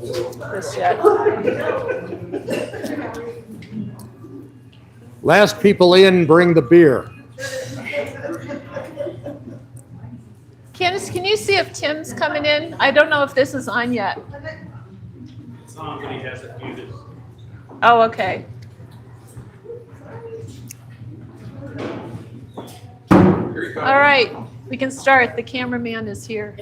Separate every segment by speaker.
Speaker 1: this yet.
Speaker 2: Last people in, bring the beer.
Speaker 1: Candace, can you see if Tim's coming in? I don't know if this is on yet.
Speaker 3: It's on, but he has it muted.
Speaker 1: Oh, okay. All right, we can start. The cameraman is here.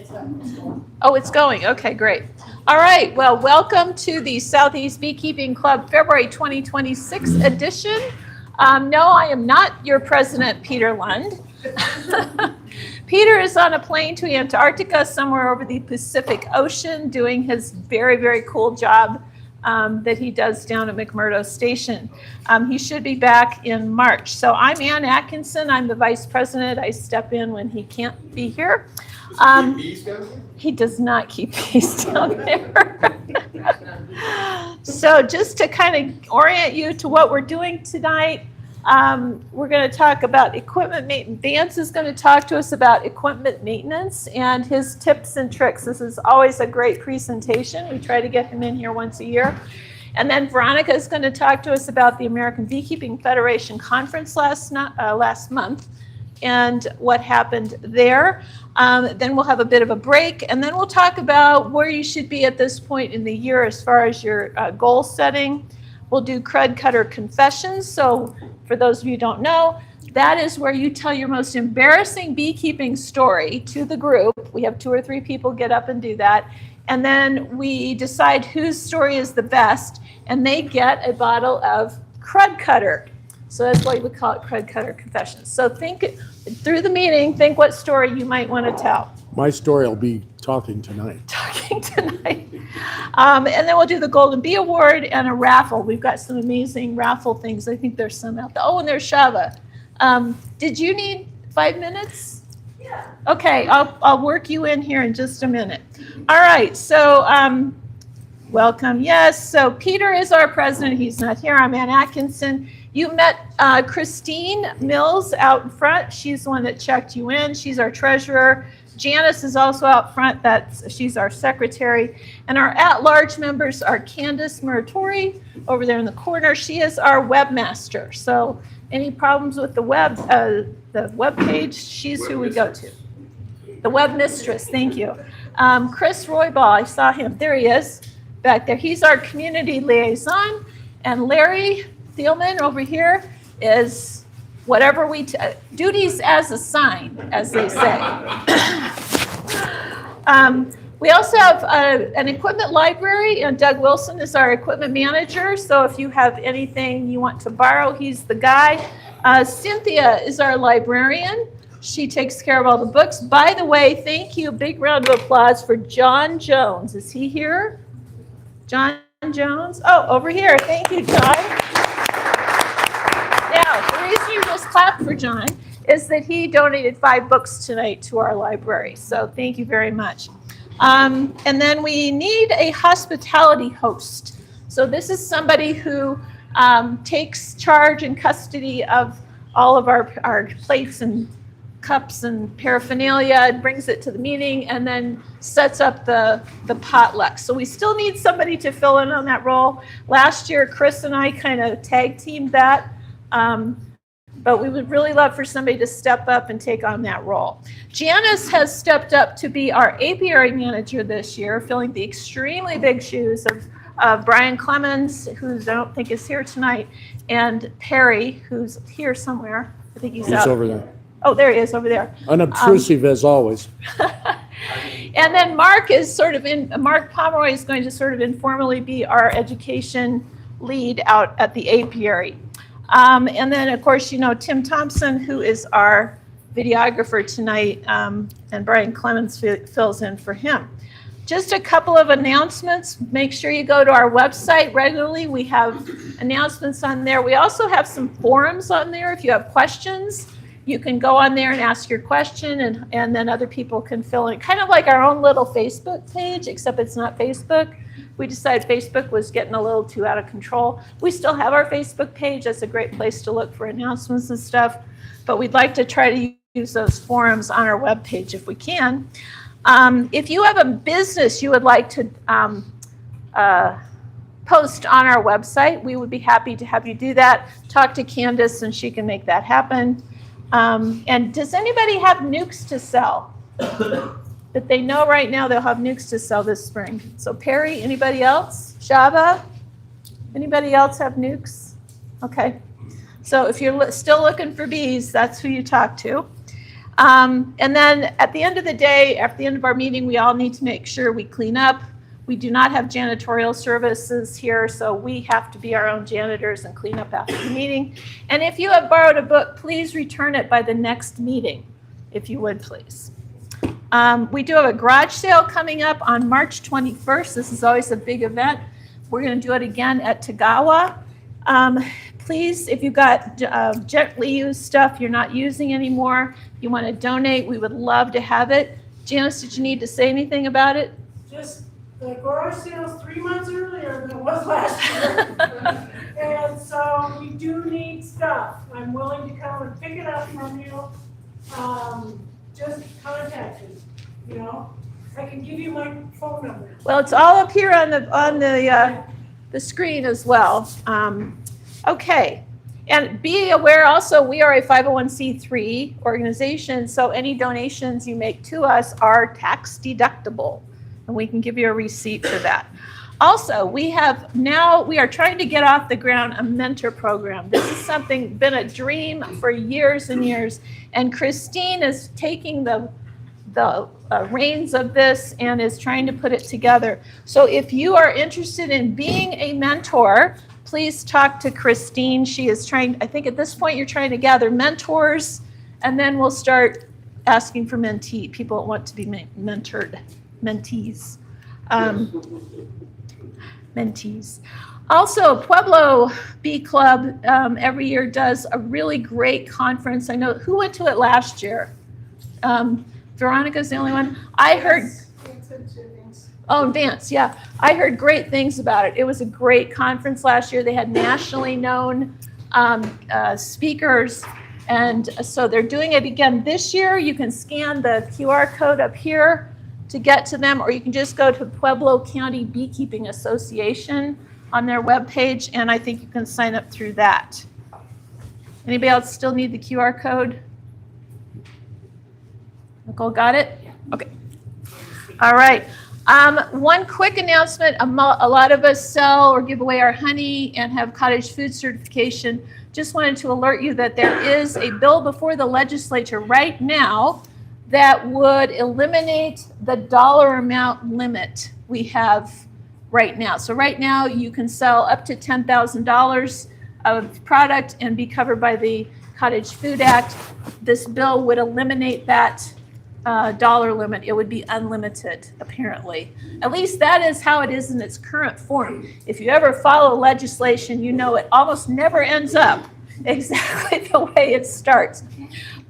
Speaker 1: Oh, it's going. Okay, great. All right, well, welcome to the Southeast Beekeeping Club February 2026 edition. No, I am not your president, Peter Lund. Peter is on a plane to Antarctica, somewhere over the Pacific Ocean, doing his very, very cool job that he does down at McMurdo Station. He should be back in March. So I'm Ann Atkinson. I'm the vice president. I step in when he can't be here. He does not keep bees down there. So just to kind of orient you to what we're doing tonight, we're going to talk about equipment maintenance. Vance is going to talk to us about equipment maintenance and his tips and tricks. This is always a great presentation. We try to get him in here once a year. And then Veronica is going to talk to us about the American Beekeeping Federation conference last month and what happened there. Then we'll have a bit of a break, and then we'll talk about where you should be at this point in the year as far as your goal setting. We'll do Crud Cutter Confessions. So for those of you who don't know, that is where you tell your most embarrassing beekeeping story to the group. We have 2 or 3 people get up and do that. And then we decide whose story is the best, and they get a bottle of Crud Cutter. So that's why we call it Crud Cutter Confessions. So think through the meeting, think what story you might want to tell.
Speaker 2: My story will be talking tonight.
Speaker 1: And then we'll do the Golden Bee Award and a raffle. We've got some amazing raffle things. I think there's some out there. Oh, and there's Shava. Did you need 5 minutes? Yeah. Okay, I'll work you in here in just a minute. All right, so welcome. Yes, so Peter is our president. He's not here. I'm Ann Atkinson. You met Christine Mills out in front. She's the one that checked you in. She's our treasurer. Janice is also out front. She's our secretary. And our at-large members are Candace Muratori over there in the corner. She is our webmaster. So any problems with the web page, she's who we go to. The web mistress, thank you. Chris Roybal, I saw him. There he is, back there. He's our community liaison. And Larry Thielman over here is whatever duties as assigned, as they say. We also have an equipment library, and Doug Wilson is our equipment manager. So if you have anything you want to borrow, he's the guy. Cynthia is our librarian. She takes care of all the books. By the way, thank you. Big round of applause for John Jones. Is he here? John Jones? Oh, over here. Thank you, John. Now, the reason you just clapped for John is that he donated 5 books tonight to our library. So thank you very much. And then we need a hospitality host. So this is somebody who takes charge and custody of all of our plates and cups and paraphernalia and brings it to the meeting and then sets up the potluck. So we still need somebody to fill in on that role. Last year, Chris and I kind of tag teamed that. But we would really love for somebody to step up and take on that role. Janice has stepped up to be our apiary manager this year, filling the extremely big shoes of Brian Clemens, who I don't think is here tonight, and Perry, who's here somewhere. I think he's out.
Speaker 2: Over there.
Speaker 1: Oh, there he is, over there.
Speaker 2: Unobtrusive as always.
Speaker 1: And then Mark Pomeroy is going to sort of informally be our education lead out at the apiary. And then, of course, Tim Thompson, who is our videographer tonight, and Brian Clemens fills in for him. Just a couple of announcements. Make sure you go to our website regularly. We have announcements on there. We also have some forums on there. If you have questions, you can go on there and ask your question, and then other people can fill in. Kind of like our own little Facebook page, except it's not Facebook. We decided Facebook was getting a little too out of control. We still have our Facebook page. That's a great place to look for announcements and stuff. But we'd like to try to use those forums on our webpage if we can. If you have a business you would like to post on our website. We would be happy to have you do that. Talk to Candace and she can make that happen. And does anybody have nukes to sell? That they know right now they'll have nukes to sell this spring. So Perry, anybody else? Shava? Anybody else have nukes? Okay. So if you're still looking for bees, that's who you talk to. And then at the end of the day, at the end of our meeting, we all need to make sure we clean up. We do not have janitorial services here, so we have to be our own janitors and clean up after the meeting. And if you have borrowed a book, please return it by the next meeting, if you would, please. We do have a garage sale coming up on March 21st. This is always a big event. We're going to do it again at Tagawa. Please, if you've got gently used stuff you're not using anymore, you want to donate, we would love to have it. Janice, did you need to say anything about it?
Speaker 4: Just the garage sale's 3 months earlier than it was last year. And so we do need stuff. I'm willing to come and pick it up from you. Just contact me, you know. I can give you my phone number.
Speaker 1: Well, it's all up here on the screen as well. Okay. And be aware also, we are a 501c3 organization, so any donations you make to us are tax deductible, and we can give you a receipt for that. Also, we are trying to get off the ground a mentor program. This is something been a dream for years and years, and Christine is taking the reins of this and is trying to put it together. So if you are interested in being a mentor, please talk to Christine. She is trying, I think at this point you're trying to gather mentors, and then we'll start asking for people that want to be mentored, mentees. Also, Pueblo Bee Club every year does a really great conference. I know, who went to it last year? Veronica's the only one. I heard, Vance, yeah. I heard great things about it. It was a great conference last year. They had nationally known speakers, and so they're doing it again this year. You can scan the QR code up here to get to them, or you can just go to Pueblo County Beekeeping Association on their webpage, and I think you can sign up through that. Anybody else still need the QR code? Nicole got it? Okay. All right. One quick announcement. A lot of us sell or give away our honey and have cottage food certification. Just wanted to alert you that there is a bill before the legislature right now that would eliminate the dollar amount limit we have right now. So right now you can sell up to $10,000 of product and be covered by the Cottage Food Act. This bill would eliminate that dollar limit. It would be unlimited, apparently. At least that is how it is in its current form. If you ever follow legislation, you know it almost never ends up exactly the way it starts.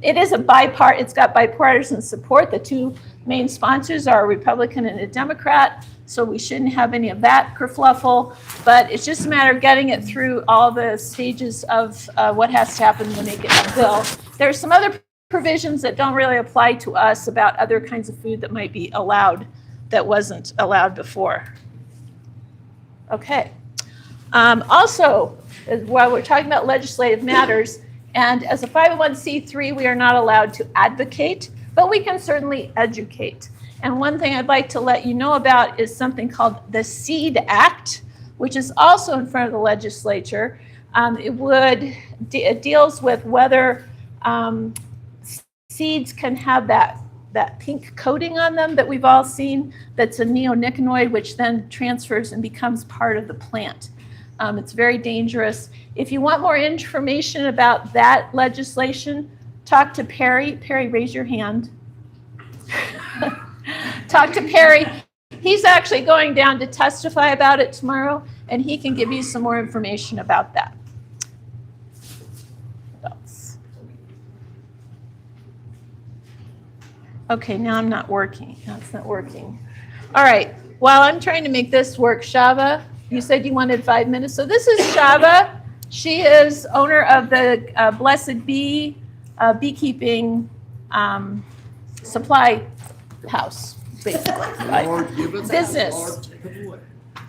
Speaker 1: It is it's got bipartisan support. The two main sponsors are a Republican and a Democrat, so we shouldn't have any of that kerfluffle, but it's just a matter of getting it through all the stages of what has to happen when they get the bill. There's some other provisions that don't really apply to us about other kinds of food that might be allowed that wasn't allowed before. Okay. Also, while we're talking about legislative matters, and as a 501c3, we are not allowed to advocate, but we can certainly educate. And one thing I'd like to let you know about is something called the SEED Act, which is also in front of the legislature. It deals with whether seeds can have that pink coating on them that we've all seen, that's a neonicotinoid, which then transfers and becomes part of the plant. It's very dangerous. If you want more information about that legislation, talk to Perry. Perry, raise your hand. Talk to Perry. He's actually going down to testify about it tomorrow, and he can give you some more information about that. What else? Okay, now I'm not working. No, it's not working. All right, while I'm trying to make this work, Shava, you said you wanted 5 minutes. So this is Shava. She is owner of the Blessed Bee beekeeping supply house, basically.
Speaker 5: Lord, give us
Speaker 1: Business.
Speaker 5: Lord, take it away.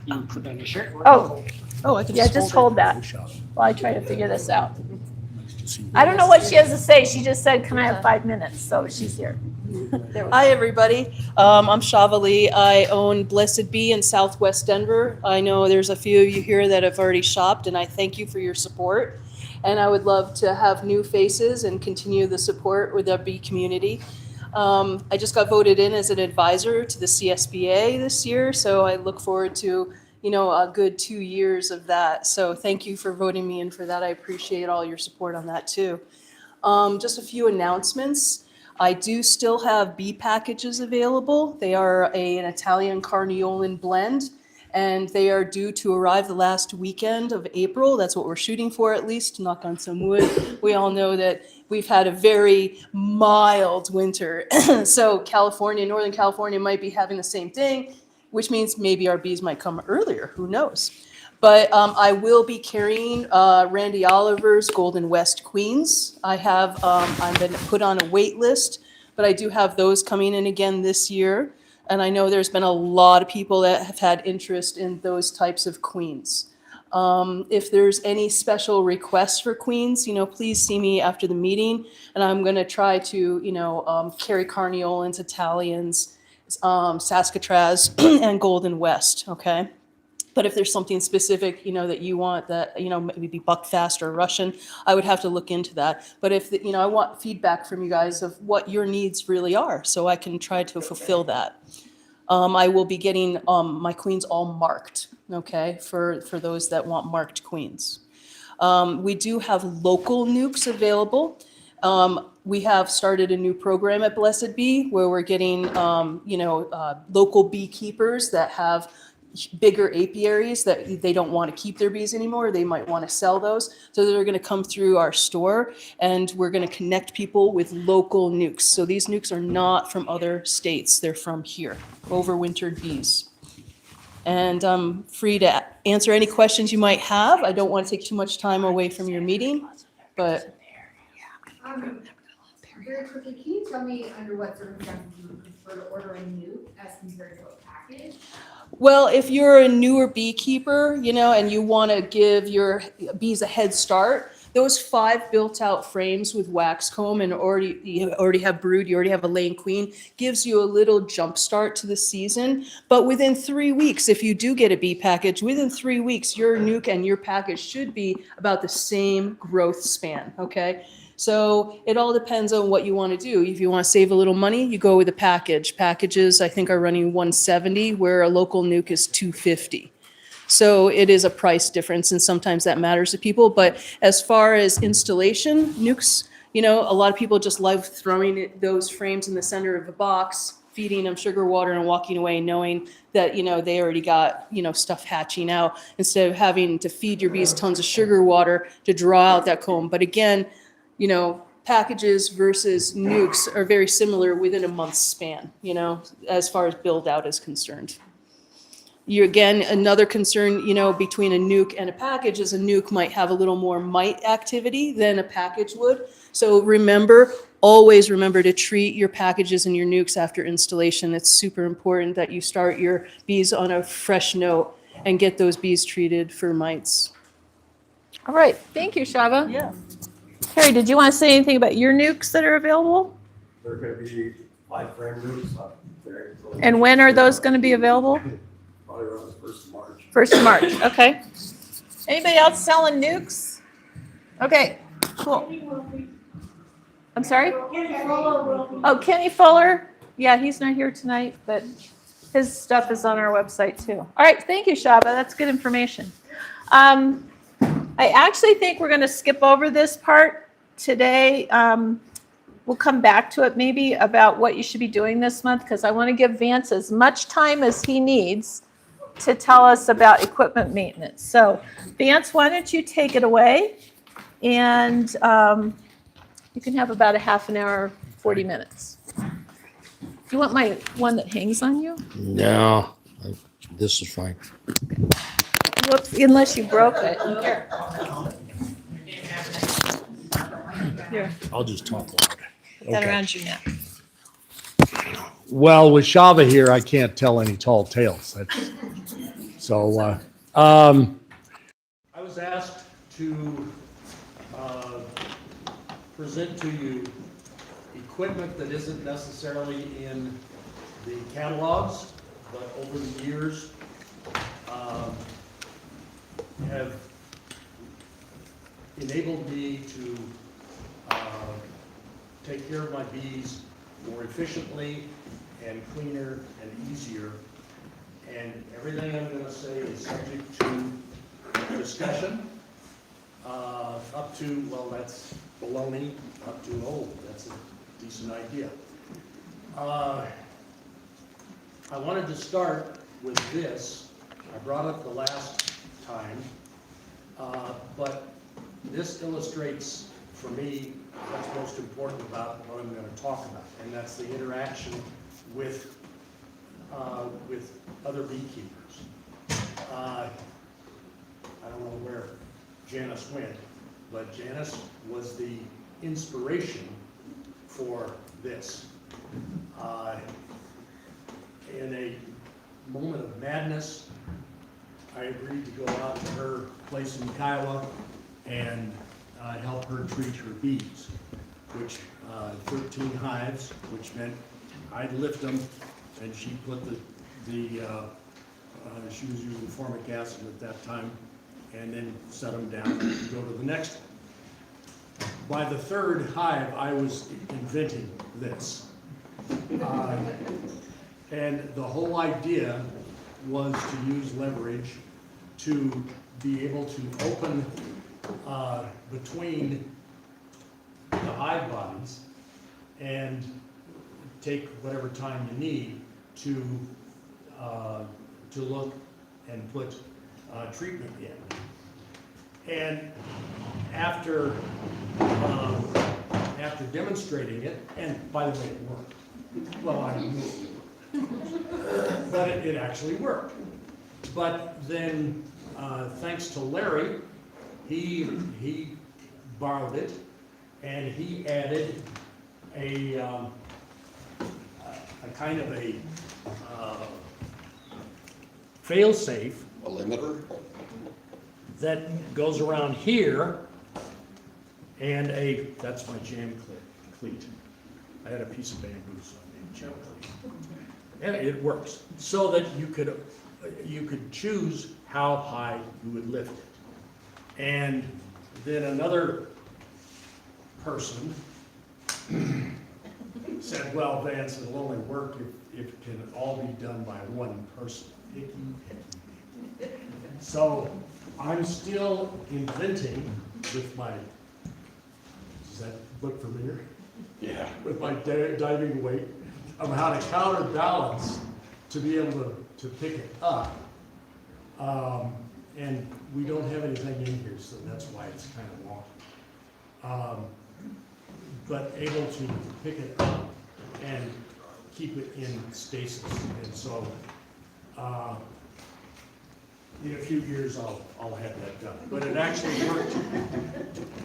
Speaker 5: You put on your shirt.
Speaker 1: Oh,
Speaker 5: Oh, I can
Speaker 1: yeah, just hold that
Speaker 2: Shove.
Speaker 1: while I try to figure this out.
Speaker 2: Nice to see you.
Speaker 1: I don't know what she has to say. She just said, can I have 5 minutes? So she's here. There we
Speaker 6: Hi,
Speaker 1: go.
Speaker 6: everybody. I'm Shava Lee. I own Blessed Bee in Southwest Denver. I know there's a few of you here that have already shopped, and I thank you for your support. And I would love to have new faces and continue the support with the bee community. I just got voted in as an advisor to the CSBA this year, so I look forward to, a good 2 years of that. So thank you for voting me in for that. I appreciate all your support on that too. Just a few announcements. I do still have bee packages available. They are an Italian Carniolan blend, and they are due to arrive the last weekend of April. That's what we're shooting for, at least, knock on some wood. We all know that we've had a very mild winter. So California, Northern California might be having the same thing, which means maybe our bees might come earlier, who knows? But I will be carrying Randy Oliver's Golden West Queens. I've been put on a wait list, but I do have those coming in again this year. And I know there's been a lot of people that have had interest in those types of queens. If there's any special requests for queens, please see me after the meeting. And I'm going to try to, carry Carniolans, Italians, Saskatraz, and Golden West, okay? But if there's something specific, that you want that, maybe Buckfast or Russian, I would have to look into that. But if, I want feedback from you guys of what your needs really are, so I can try to fulfill that. I will be getting my queens all marked, okay, for those that want marked queens. We do have local nukes available. We have started a new program at Blessed Bee where we're getting, local beekeepers that have bigger apiaries that they don't want to keep their bees anymore. They might want to sell those. So they're going to come through our store, and we're going to connect people with local nukes. So these nukes are not from other states. They're from here, overwintered bees. And I'm free to answer any questions you might have. I don't want to take too much time away from your meeting, but
Speaker 7: Very quickly, can you tell me under what circumstances you would prefer to order a nuke as compared to a package?
Speaker 6: well, if you're a newer beekeeper, and you want to give your bees a head start, those 5 built-out frames with wax comb and you already have brood, you already have a laying queen, gives you a little jump start to the season. But within 3 weeks, if you do get a bee package, within 3 weeks, your nuke and your package should be about the same growth span, okay? So it all depends on what you want to do. If you want to save a little money, you go with a package. Packages, I think, are running $170, where a local nuke is $250. So it is a price difference, and sometimes that matters to people. But as far as installation, nukes, a lot of people just love throwing those frames in the center of the box, feeding them sugar water and walking away knowing that, they already got, stuff hatching out, instead of having to feed your bees tons of sugar water to draw out that comb. But again, packages versus nukes are very similar within a month's span, as far as build out is concerned. Again, another concern, between a nuke and a package is a nuke might have a little more mite activity than a package would. So always remember to treat your packages and your nukes after installation. It's super important that you start your bees on a fresh note and get those bees treated for mites.
Speaker 1: All right. Thank you, Shava.
Speaker 6: Yeah.
Speaker 1: Carrie, did you want to say anything about your nukes that are available?
Speaker 8: They're gonna be 5 frame nukes up there.
Speaker 1: And when are those going to be available?
Speaker 8: Probably around the 1st of March.
Speaker 1: 1st of March. Okay. Anybody else selling nukes? Okay, cool. I'm sorry? Oh, Kenny Fuller. Yeah, he's not here tonight, but his stuff is on our website too. All right, thank you, Shava. That's good information. I actually think we're going to skip over this part today. We'll come back to it maybe about what you should be doing this month, because I want to give Vance as much time as he needs to tell us about equipment maintenance. So Vance, why don't you take it away? And you can have about a half an hour, 40 minutes. Do you want my one that hangs on you?
Speaker 2: No, this is fine.
Speaker 1: Whoops, unless you broke it. Here,
Speaker 2: I'll just talk loud.
Speaker 1: put that
Speaker 2: Okay.
Speaker 1: around your neck.
Speaker 2: Well, with Shava here, I can't tell any tall tales.
Speaker 8: So,
Speaker 5: I was asked to present to you equipment that isn't necessarily in the catalogs, but over the years have enabled me to take care of my bees more efficiently and cleaner and easier. And everything I'm going to say is subject to discussion, up to, well, that's baloney, up to, oh, that's a decent idea. I wanted to start with this. I brought it the last time, but this illustrates for me what's most important about what I'm going to talk about, and that's the interaction with other beekeepers. I don't know where Janice went, but Janice was the inspiration for this. In a moment of madness, I agreed to go out to her place in Kiowa and help her treat her bees, which 13 hives, which meant I'd lift them, and she put she was using formic acid at that time, and then set them down and go to the next one. By the third hive, I was inventing this. And the whole idea was to use leverage to be able to open between the hive bodies and take whatever time you need to look and put treatment in. And after demonstrating it, and by the way, it worked. Well, I knew it worked. But it actually worked. But then, thanks to Larry, he borrowed it, and he added a kind of a fail-safe
Speaker 2: A limiter?
Speaker 5: that goes around here, and that's my jam cleat. I had a piece of bamboo, so I made a jam cleat. And it works, so that you could choose how high you would lift it. And then another person said, well, Vance, it'll only work if it can all be done by one person. Picky. So I'm still inventing with my, does that look familiar?
Speaker 2: Yeah.
Speaker 5: With my diving weight, of how to counterbalance to be able to pick it up. And we don't have anything in here, so that's why it's kind of wonky. But able to pick it up and keep it in stasis. And so in a few years, I'll have that done. But it actually worked.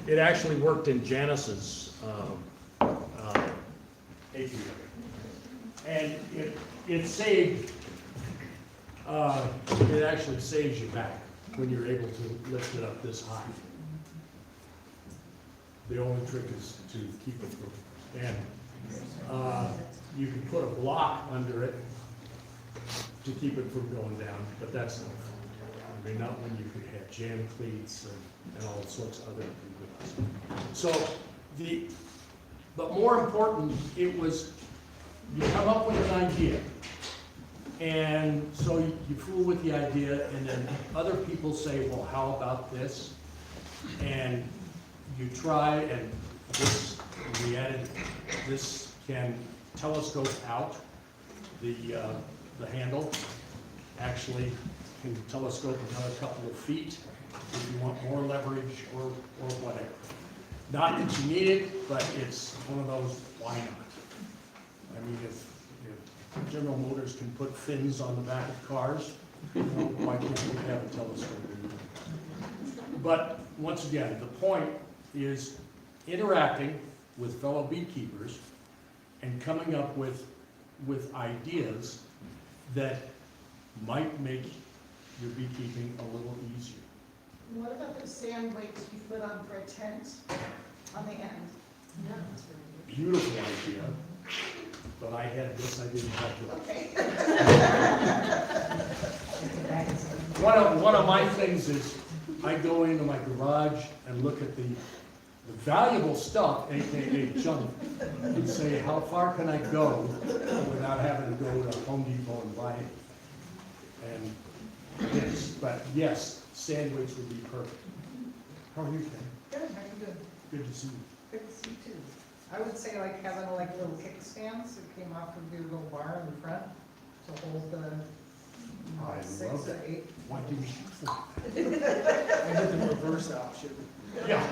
Speaker 5: It actually worked in Janice's apiary. And it saved, it actually saves you back when you're able to lift it up this high. The only trick is to keep it from, and you can put a block under it to keep it from going down, but that's not fun. I mean, not when you could have jam cleats and all sorts of other improvements. So but more important, it was, you come up with an idea, and so you fool with the idea, and then other people say, well, how about this? And you try, and we added, this can telescope out, the handle actually can telescope another couple of feet if you want more leverage or whatever. Not that you need it, but it's one of those, why not? I mean, if General Motors can put fins on the back of cars, why can't we have a telescope? But once again, the point is interacting with fellow beekeepers and coming up with ideas that might make your beekeeping a little easier.
Speaker 9: What about the sand weights you put on for a tent on the end?
Speaker 5: Beautiful idea, but I had this, I didn't have to.
Speaker 9: Okay.
Speaker 5: One of my things is, I go into my garage and look at the valuable stuff, AKA junk, and say, how far can I go without having to go to Home Depot and buy it? And yes, but yes, sandwich would be perfect. How are you, Ken?
Speaker 9: Good, how you doing?
Speaker 5: Good to see you.
Speaker 9: Good to see you too. I would say like having like little kickstands that came off of your little bar in the front to hold the
Speaker 5: I
Speaker 9: 6
Speaker 5: love
Speaker 9: or
Speaker 5: it.
Speaker 9: 8.
Speaker 5: Why didn't you shoot for
Speaker 3: I did the reverse option.
Speaker 5: that? Yeah.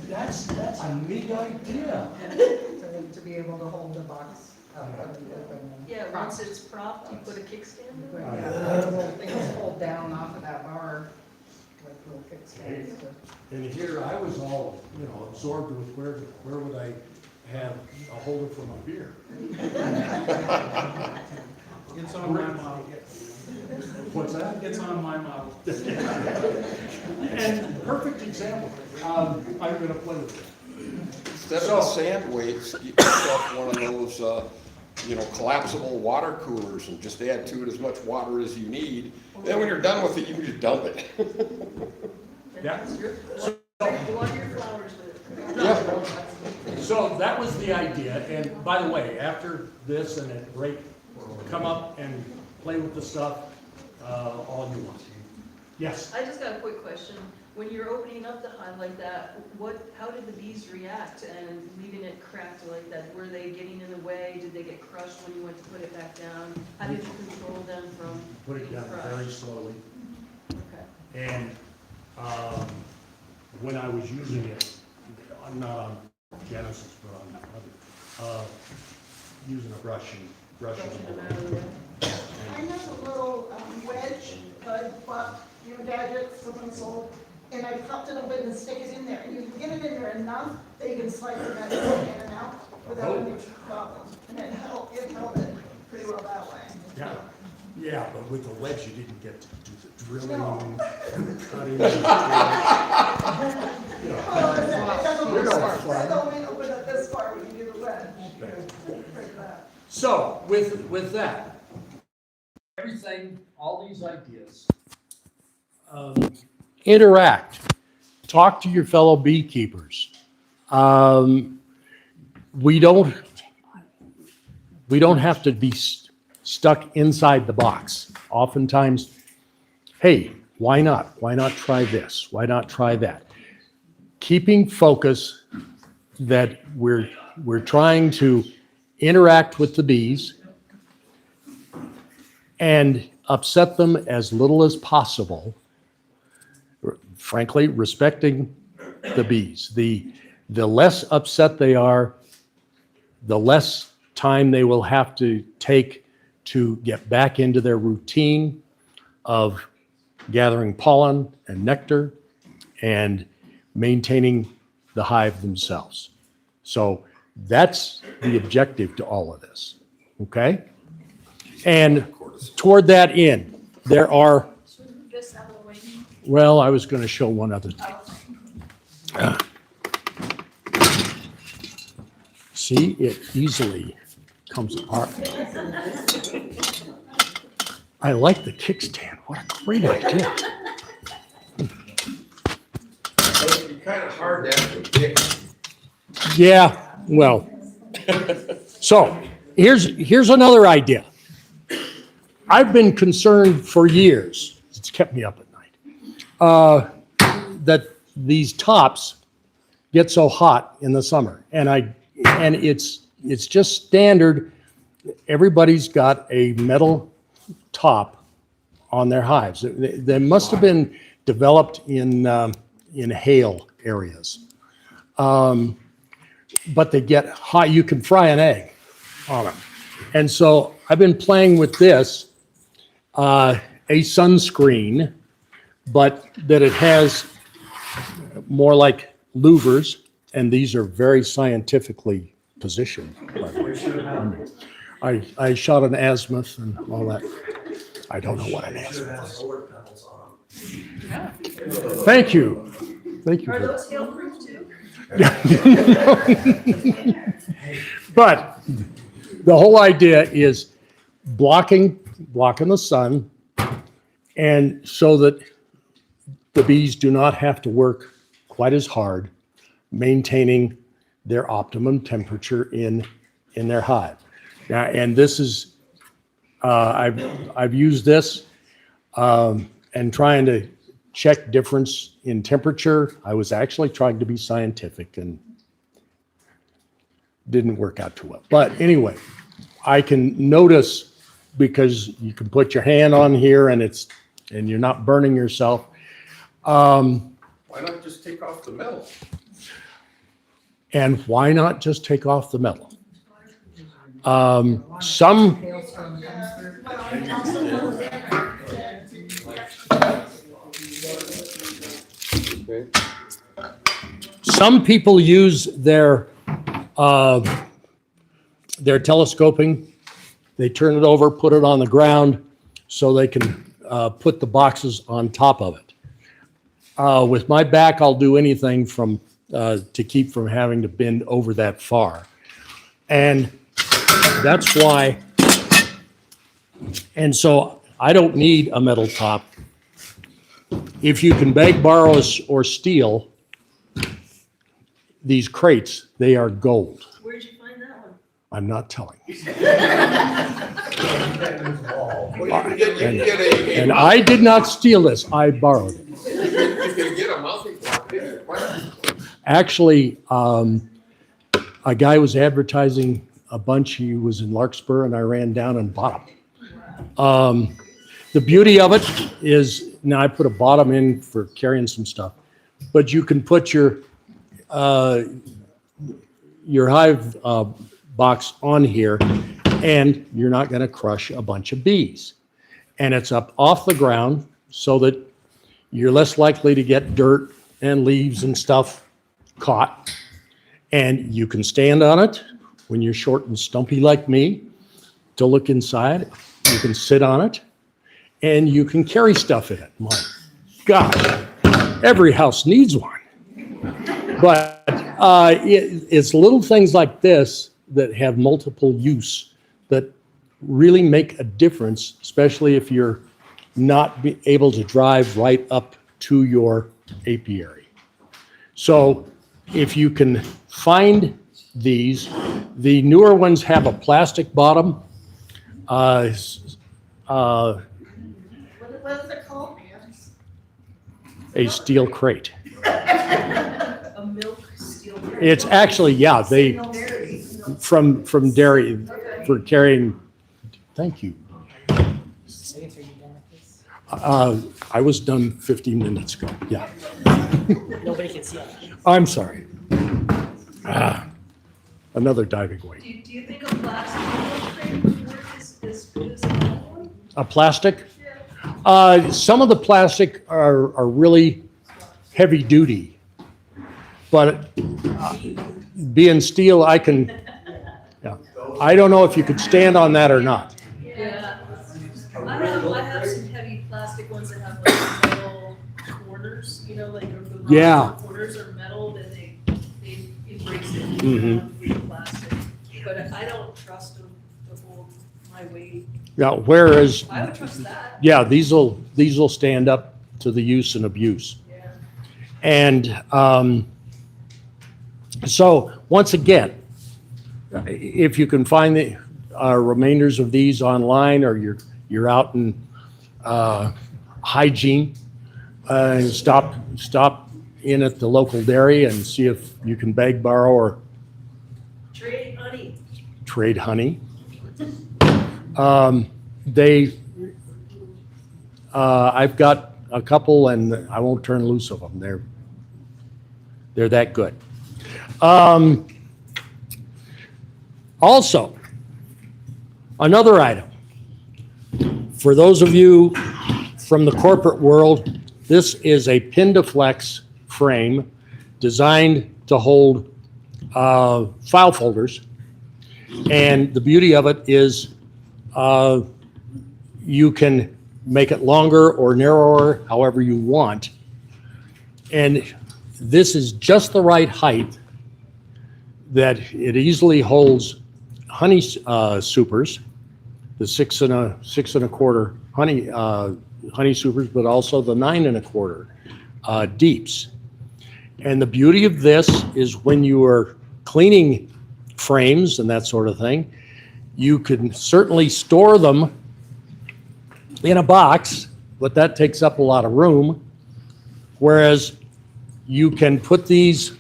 Speaker 5: That's a neat idea.
Speaker 9: To be able to hold the box up and open.
Speaker 6: Yeah, once it's propped, you put a kickstand in
Speaker 9: But
Speaker 6: it.
Speaker 9: yeah, the little things hold down off of that bar with little kickstands.
Speaker 5: And here I was all, absorbed with where would I have a holder for my beer?
Speaker 3: It's on my model.
Speaker 5: What's that?
Speaker 3: It's on my model.
Speaker 5: And perfect example. I'm gonna play with it.
Speaker 10: Instead of the sand weights, get yourself one of those, collapsible water coolers and just add to it as much water as you need. Then when you're done with it, you can just dump it.
Speaker 5: Yeah.
Speaker 6: Water your flowers with it.
Speaker 10: Yeah.
Speaker 5: So that was the idea, and by the way, after this and at break, come up and play with the stuff, all you want. Yes?
Speaker 6: I just got a quick question. When you're opening up the hive like that, how did the bees react and leaving it cracked like that? Were they getting in the way? Did they get crushed when you went to put it back down? How did you control them from
Speaker 5: Put it
Speaker 6: being
Speaker 5: down
Speaker 6: crushed?
Speaker 5: very slowly.
Speaker 6: Okay.
Speaker 5: And when I was using it, not on Genesis, but on other, using a brush and brushing
Speaker 6: Brushing
Speaker 5: them
Speaker 6: them out of the way?
Speaker 9: I have a little wedge that I bought, gadget, someone sold, and I popped it open and stick it in there. And you can get it in there enough that you can slide the medicine in and out without any problem. And it held it pretty well that way.
Speaker 5: Yeah, but with the wedge, you didn't get to do the drilling
Speaker 9: No.
Speaker 5: and cutting.
Speaker 9: Oh, it doesn't
Speaker 5: You're
Speaker 9: work.
Speaker 5: going
Speaker 9: That
Speaker 5: far.
Speaker 9: only open up this far when you do the wedge. Break that.
Speaker 5: So, with that, everything, all these ideas, interact, talk to your fellow beekeepers. We don't have to be stuck inside the box. Oftentimes, hey, why not? Why not try this? Why not try that? Keeping focus that we're trying to interact with the bees and upset them as little as possible, frankly, respecting the bees. The less upset they are, the less time they will have to take to get back into their routine of gathering pollen and nectar and maintaining the hive themselves. So that's the objective to all of this, okay? And toward that end, there are,
Speaker 1: This out of the way.
Speaker 5: well, I was going to show one other thing. See, it easily comes apart. I like the kickstand. What a great idea.
Speaker 10: It'd be kind of hard to have to pick.
Speaker 5: Yeah, well, so here's another idea. I've been concerned for years, it's kept me up at night, that these tops get so hot in the summer. And it's just standard. Everybody's got a metal top on their hives. They must have been developed in hail areas. But they get hot. You can fry an egg on them. And so I've been playing with this, a sunscreen, but that it has more like louvers, and these are very scientifically positioned. I shot an azimuth and all that.
Speaker 11: I don't know what an answer
Speaker 8: Should have
Speaker 11: is.
Speaker 8: solar panels on
Speaker 11: Thank you. Thank you.
Speaker 6: Are
Speaker 11: for
Speaker 6: those hail-proof too?
Speaker 11: But the whole idea is blocking the sun, and so that the bees do not have to work quite as hard maintaining their optimum temperature in their hive. Now, and this is I've used this and trying to check difference in temperature. I was actually trying to be scientific and didn't work out too well. But anyway, I can notice, because you can put your hand on here and you're not burning yourself.
Speaker 10: Why not just take off the metal?
Speaker 11: And why not just take off the metal? Some people use their telescoping. They turn it over, put it on the ground, so they can put the boxes on top of it. With my back, I'll do anything from to keep from having to bend over that far, and that's why. And so I don't need a metal top. If you can beg, borrow, or steal these crates, they are gold.
Speaker 6: Where'd you find that one?
Speaker 11: I'm not telling you.
Speaker 10: Well, you can get a.
Speaker 11: And I did not steal this. I borrowed it.
Speaker 10: You can get a mounting block in your question.
Speaker 11: Actually, a guy was advertising a bunch. He was in Larkspur, and I ran down and bought them. The beauty of it is, now I put a bottom in for carrying some stuff, but you can put your hive box on here, and you're not going to crush a bunch of bees. And it's up off the ground so that you're less likely to get dirt and leaves and stuff caught. And you can stand on it when you're short and stumpy like me to look inside. You can sit on it, and you can carry stuff in it. My gosh, every house needs one. But it's little things like this that have multiple use that really make a difference, especially if you're not able to drive right up to your apiary. So if you can find these, the newer ones have a plastic bottom.
Speaker 9: What is it called, man?
Speaker 11: A steel crate.
Speaker 6: A milk steel crate?
Speaker 11: It's actually, yeah, they, from dairy for carrying, thank you. I was done 15 minutes ago, yeah.
Speaker 12: Nobody can see it.
Speaker 11: I'm sorry. Another diving weight.
Speaker 6: Do you think a plastic crate would work as good as a metal one?
Speaker 11: A plastic? Some of the plastic are really heavy duty, but being steel, I can, yeah. I don't know if you could stand on that or not.
Speaker 6: Yeah. I have some heavy plastic ones that have like metal corners, you know, like the
Speaker 11: Yeah.
Speaker 6: corners are metal, then they embrace it
Speaker 11: Mhm.
Speaker 6: with plastic. But I don't trust them to hold my weight.
Speaker 11: Yeah, whereas,
Speaker 6: I would trust that.
Speaker 11: yeah, these will stand up to the use and abuse.
Speaker 6: Yeah.
Speaker 11: And so once again, if you can find the remainders of these online, or you're out in hygiene, stop in at the local dairy and see if you can beg, borrow, or
Speaker 6: Trade honey.
Speaker 11: trade honey. I've got a couple, and I won't turn loose of them. They're that good. Also, another item. For those of you from the corporate world, this is a pin-to-flex frame designed to hold file folders. And the beauty of it is you can make it longer or narrower, however you want. And this is just the right height that it easily holds honey supers, the 6 1/4 honey supers, but also the 9 1/4 deeps. And the beauty of this is when you are cleaning frames and that sort of thing, you can certainly store them in a box, but that takes up a lot of room. Whereas you can put these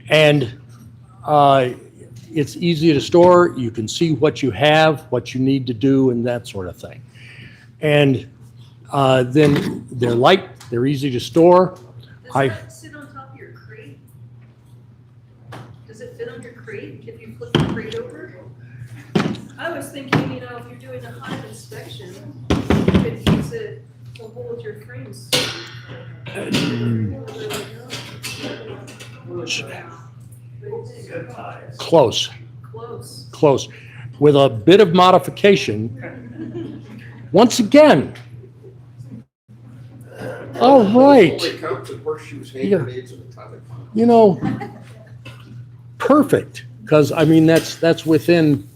Speaker 11: and it's easy to store. You can see what you have, what you need to do, and that sort of thing. And then they're light, they're easy to store.
Speaker 6: Does that sit on top of your crate? Does it fit on your crate if you flip the crate over? I was thinking, you know, if you're doing a hive inspection, you could use it to hold your frames.
Speaker 11: Close,
Speaker 6: Close.
Speaker 11: close. With a bit of modification, once again. All right.
Speaker 10: Holy cow, the horseshoes, hand
Speaker 11: Yeah.
Speaker 10: grenades, and a ton of fun.
Speaker 11: You know, perfect, because I mean, that's within,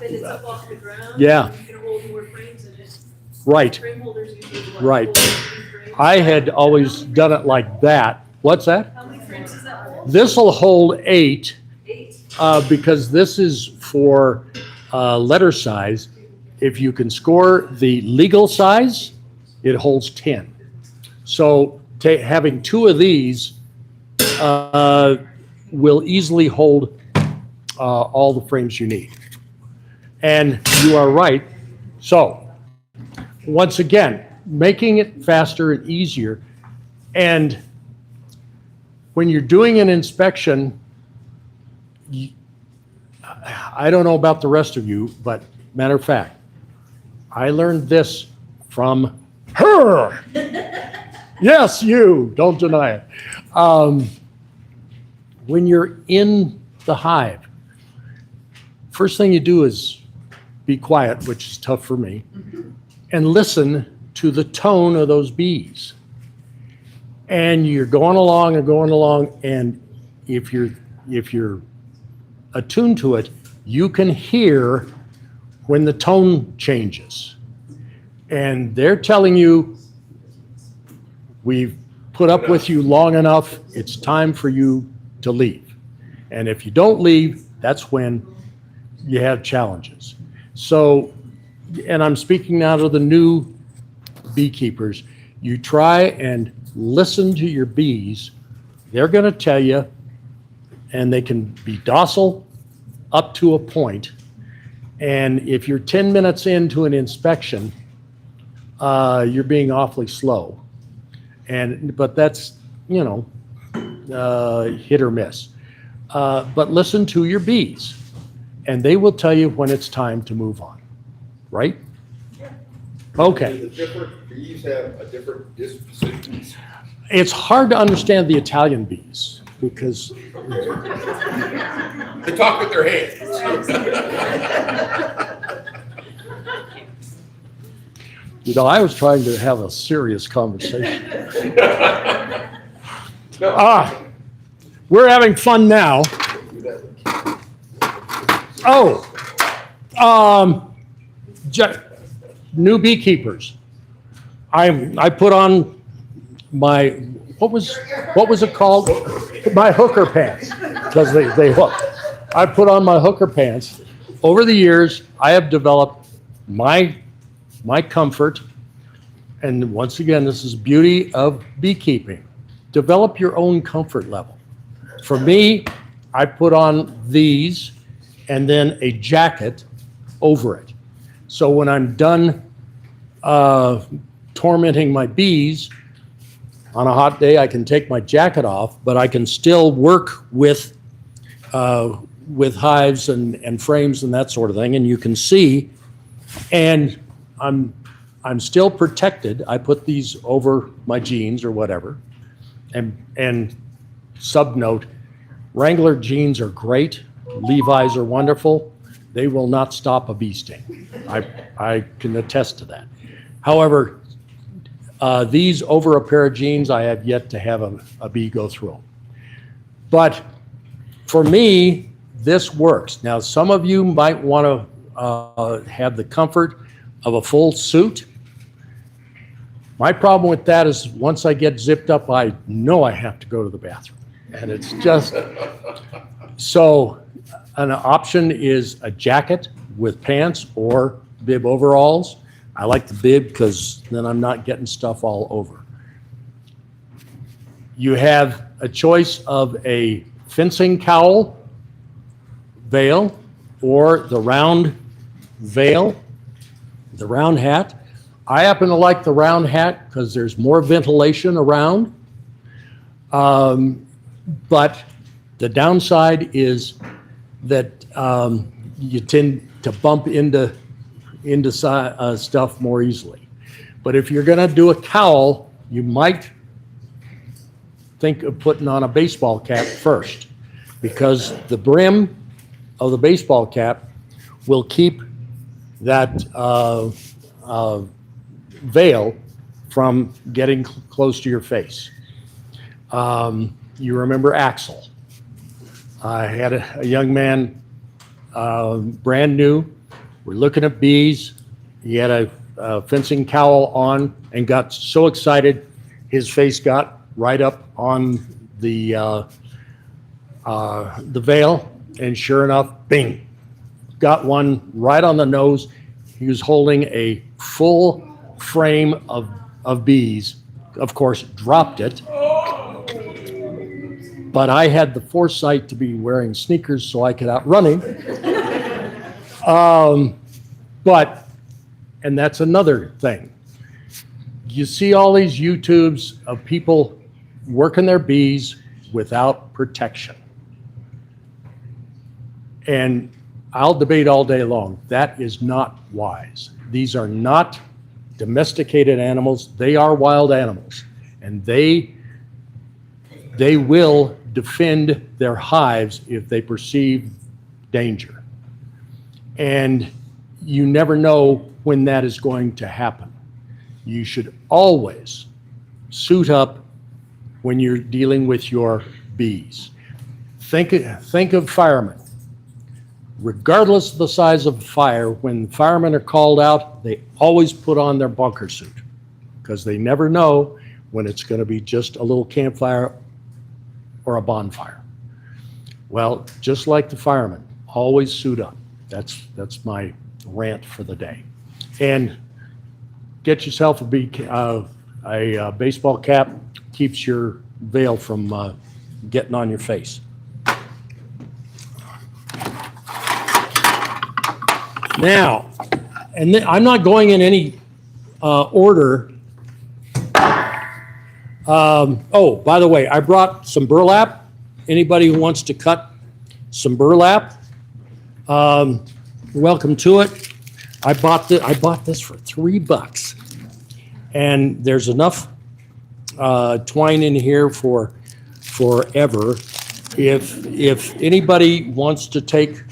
Speaker 6: Then it's up off the ground.
Speaker 11: Yeah.
Speaker 6: You can hold more frames in it.
Speaker 11: right,
Speaker 6: Frame holders usually like
Speaker 11: Right.
Speaker 6: hold 3 frames.
Speaker 11: I had always done it like that. What's that?
Speaker 6: How many frames does that hold?
Speaker 11: This'll hold 8,
Speaker 6: 8.
Speaker 11: because this is for letter size. If you can score the legal size, it holds 10. So having 2 of these will easily hold all the frames you need. And you are right. So once again, making it faster and easier. And when you're doing an inspection, I don't know about the rest of you, but matter of fact, I learned this from her. Yes, you, don't deny it. When you're in the hive, first thing you do is be quiet, which is tough for me, and listen to the tone of those bees. And you're going along and going along, and if you're attuned to it, you can hear when the tone changes. And they're telling you, we've put up with you long enough, it's time for you to leave. And if you don't leave, that's when you have challenges. So, and I'm speaking now to the new beekeepers, you try and listen to your bees. They're going to tell you, and they can be docile up to a point. And if you're 10 minutes into an inspection, you're being awfully slow. But that's, you know, hit or miss. But listen to your bees, and they will tell you when it's time to move on, right? Okay.
Speaker 10: Do the different bees have a different disposition?
Speaker 11: It's hard to understand the Italian bees because
Speaker 10: They talk with their hands.
Speaker 11: you know, I was trying to have a serious conversation. We're having fun now. New beekeepers. I put on my what was it called? My hooker pants, because they hook. I put on my hooker pants. Over the years, I have developed my comfort, and once again, this is the beauty of beekeeping. Develop your own comfort level. For me, I put on these and then a jacket over it. So when I'm done tormenting my bees, on a hot day, I can take my jacket off, but I can still work with hives and frames and that sort of thing. And you can see, and I'm still protected. I put these over my jeans or whatever. And sub note, Wrangler jeans are great. Levi's are wonderful. they will not stop a bee sting. I can attest to that. However, these over a pair of jeans, I have yet to have a bee go through. But for me, this works. Now, some of you might want to have the comfort of a full suit. My problem with that is once I get zipped up, I know I have to go to the bathroom. And it's just, so an option is a jacket with pants or bib overalls. I like the bib because then I'm not getting stuff all over. You have a choice of a fencing cowl, veil, or the round veil, the round hat. I happen to like the round hat because there's more ventilation around. But the downside is that you tend to bump into stuff more easily. But if you're going to do a cowl, you might think of putting on a baseball cap first, because the brim of the baseball cap will keep that veil from getting close to your face. You remember Axel. I had a young man, brand new. We're looking at bees. He had a fencing cowl on and got so excited, his face got right up on the veil, and sure enough, bing, got one right on the nose. He was holding a full frame of bees. Of course, dropped it. But I had the foresight to be wearing sneakers so I could outrun him. And that's another thing. You see all these YouTubes of people working their bees without protection. And I'll debate all day long. That is not wise. These are not domesticated animals. They are wild animals. And they will defend their hives if they perceive danger. And you never know when that is going to happen. You should always suit up when you're dealing with your bees. Think of firemen. Regardless of the size of the fire, when firemen are called out, they always put on their bunker suit, because they never know when it's going to be just a little campfire or a bonfire. Well, just like the firemen, always suit up. That's my rant for the day. And get yourself a baseball cap. Keeps your veil from getting on your face. Now, and I'm not going in any order. Oh, by the way, I brought some burlap. Anybody who wants to cut some burlap, welcome to it. I bought this for $3, and there's enough twine in here for forever. If anybody wants to take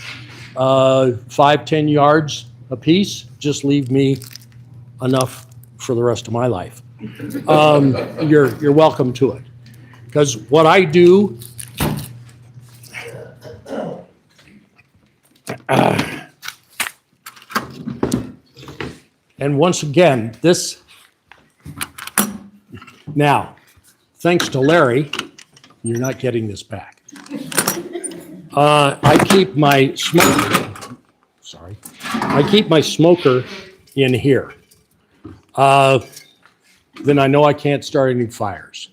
Speaker 11: 5-10 yards a piece, just leave me enough for the rest of my life. You're welcome to it, because what I do, and once again, this, now, thanks to Larry, you're not getting this back. I keep my smoker, I keep my smoker in here. Then I know I can't start any fires.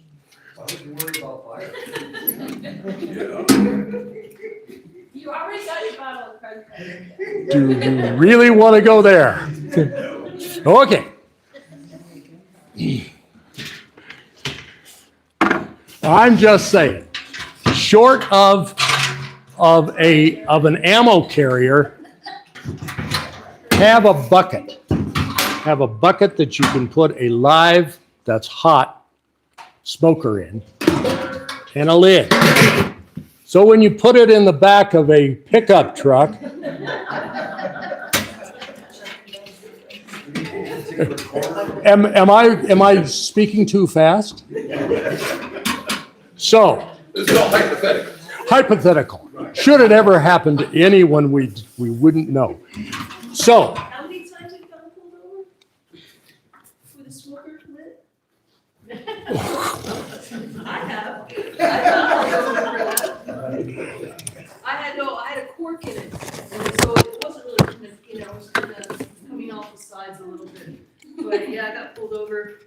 Speaker 8: Why would you worry about fire?
Speaker 7: You already got your bottle of Craig.
Speaker 11: Do you really want to go there? Okay. I'm just saying, short of an ammo carrier, have a bucket. Have a bucket that you can put a live, that's hot, smoker in, and a lid. So when you put it in the back of a pickup truck, am I speaking too fast? So,
Speaker 10: This is all hypothetical.
Speaker 11: hypothetical. Should it ever happen to anyone, we wouldn't know. So,
Speaker 6: How many times have you gotten pulled over? With a smoker lit? I have. I had a cork in it, and so it wasn't really, it was kind of coming off the sides a little bit. But yeah, I got pulled over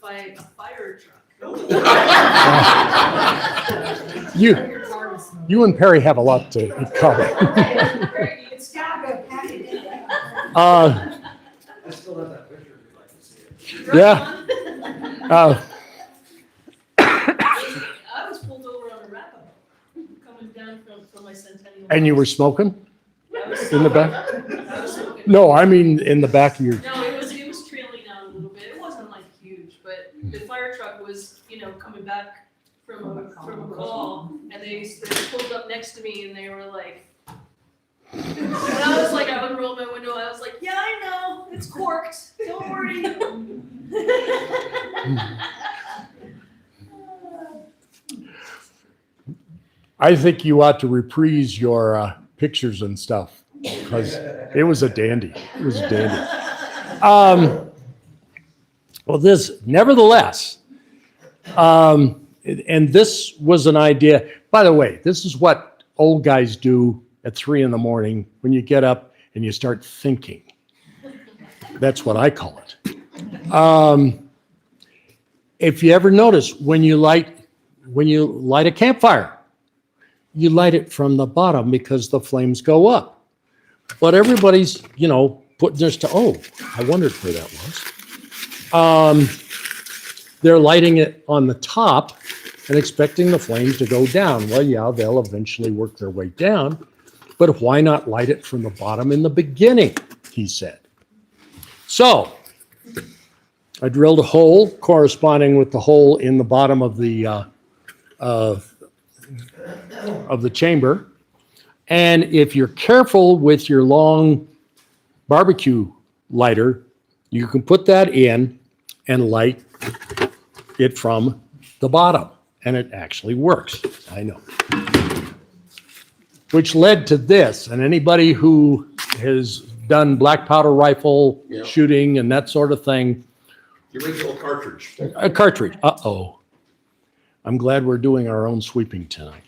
Speaker 6: by a fire truck.
Speaker 11: you and Perry have a lot to cover.
Speaker 4: It's got to pack it in.
Speaker 8: I still have that picture if you'd like to see it.
Speaker 11: Yeah.
Speaker 6: I was pulled over on a Arapahoe, coming down from my Centennial.
Speaker 11: And you were smoking
Speaker 6: I was
Speaker 11: in the back?
Speaker 6: I was smoking.
Speaker 11: No, I mean in the back of your.
Speaker 6: No, it was trailing down a little bit. It wasn't like huge, but the fire truck was, coming back from a call, and they pulled up next to me, and they were like, and I was like, I unrolled my window. I was like, yeah, I know, it's corked. Don't worry.
Speaker 11: I think you ought to reprise your pictures and stuff because it was a dandy. It was a dandy. Well, nevertheless, and this was an idea. By the way, this is what old guys do at 3 a.m. when you get up and you start thinking. That's what I call it. If you ever notice when you light a campfire, you light it from the bottom because the flames go up. But everybody's, putting this to, I wondered where that was. They're lighting it on the top and expecting the flames to go down. Well, yeah, they'll eventually work their way down, but why not light it from the bottom in the beginning, he said. So I drilled a hole corresponding with the hole in the bottom of the chamber. And if you're careful with your long barbecue lighter, you can put that in and light it from the bottom. And it actually works, I know. Which led to this, and anybody who has done black powder rifle shooting and that sort of thing.
Speaker 10: The original cartridge.
Speaker 11: A cartridge, uh-oh. I'm glad we're doing our own sweeping tonight.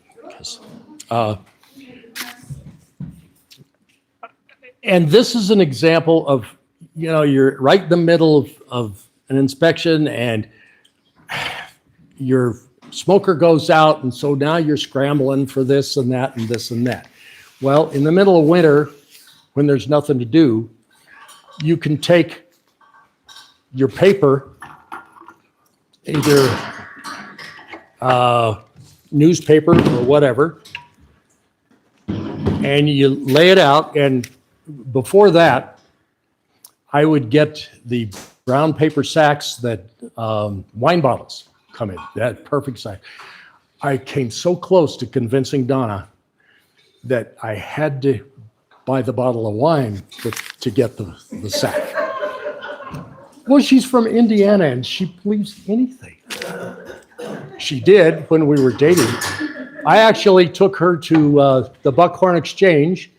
Speaker 11: And this is an example of, you're right in the middle of an inspection and your smoker goes out, and so now you're scrambling for this and that and this and that. Well, in the middle of winter, when there's nothing to do, you can take your paper, either newspaper or whatever, and you lay it out. And before that, I would get the brown paper sacks that wine bottles come in, that perfect size. I came so close to convincing Donna that I had to buy the bottle of wine to get the sack. Well, she's from Indiana and she believes anything. She did when we were dating. I actually took her to the Buckhorn Exchange,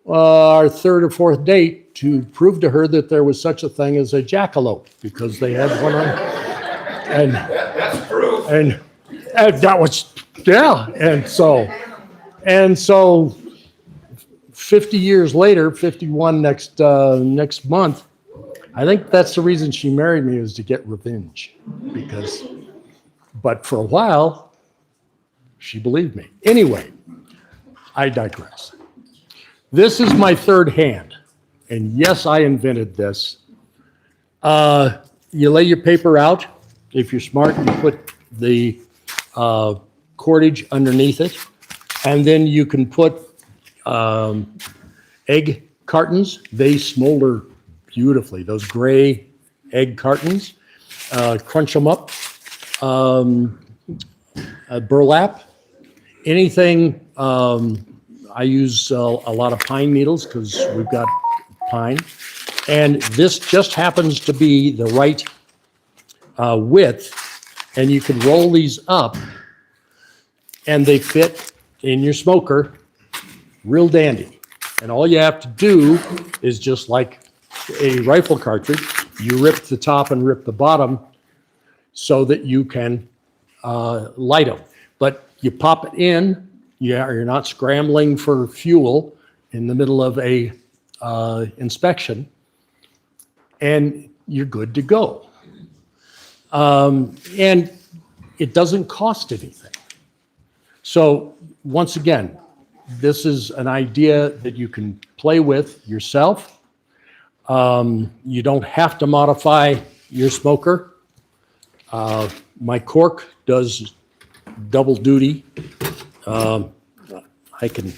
Speaker 11: our third or fourth date, to prove to her that there was such a thing as a jackalope, because they had one on. And
Speaker 10: That's proof.
Speaker 11: and that was, yeah. And so 50 years later, 51 next month, I think that's the reason she married me, was to get revenge. But for a while, she believed me. Anyway, I digress. This is my third hand. And yes, I invented this. You lay your paper out. If you're smart, you put the cordage underneath it. And then you can put egg cartons. They smolder beautifully. Those gray egg cartons. Crunch them up. Burlap. Anything I use a lot of pine needles because we've got pine. And this just happens to be the right width. And you can roll these up and they fit in your smoker real dandy. And all you have to do is just like a rifle cartridge, you rip the top and rip the bottom so that you can light them. But you pop it in, you're not scrambling for fuel in the middle of a inspection, and you're good to go. And it doesn't cost anything. So once again, this is an idea that you can play with yourself. You don't have to modify your smoker. My cork does double duty. I can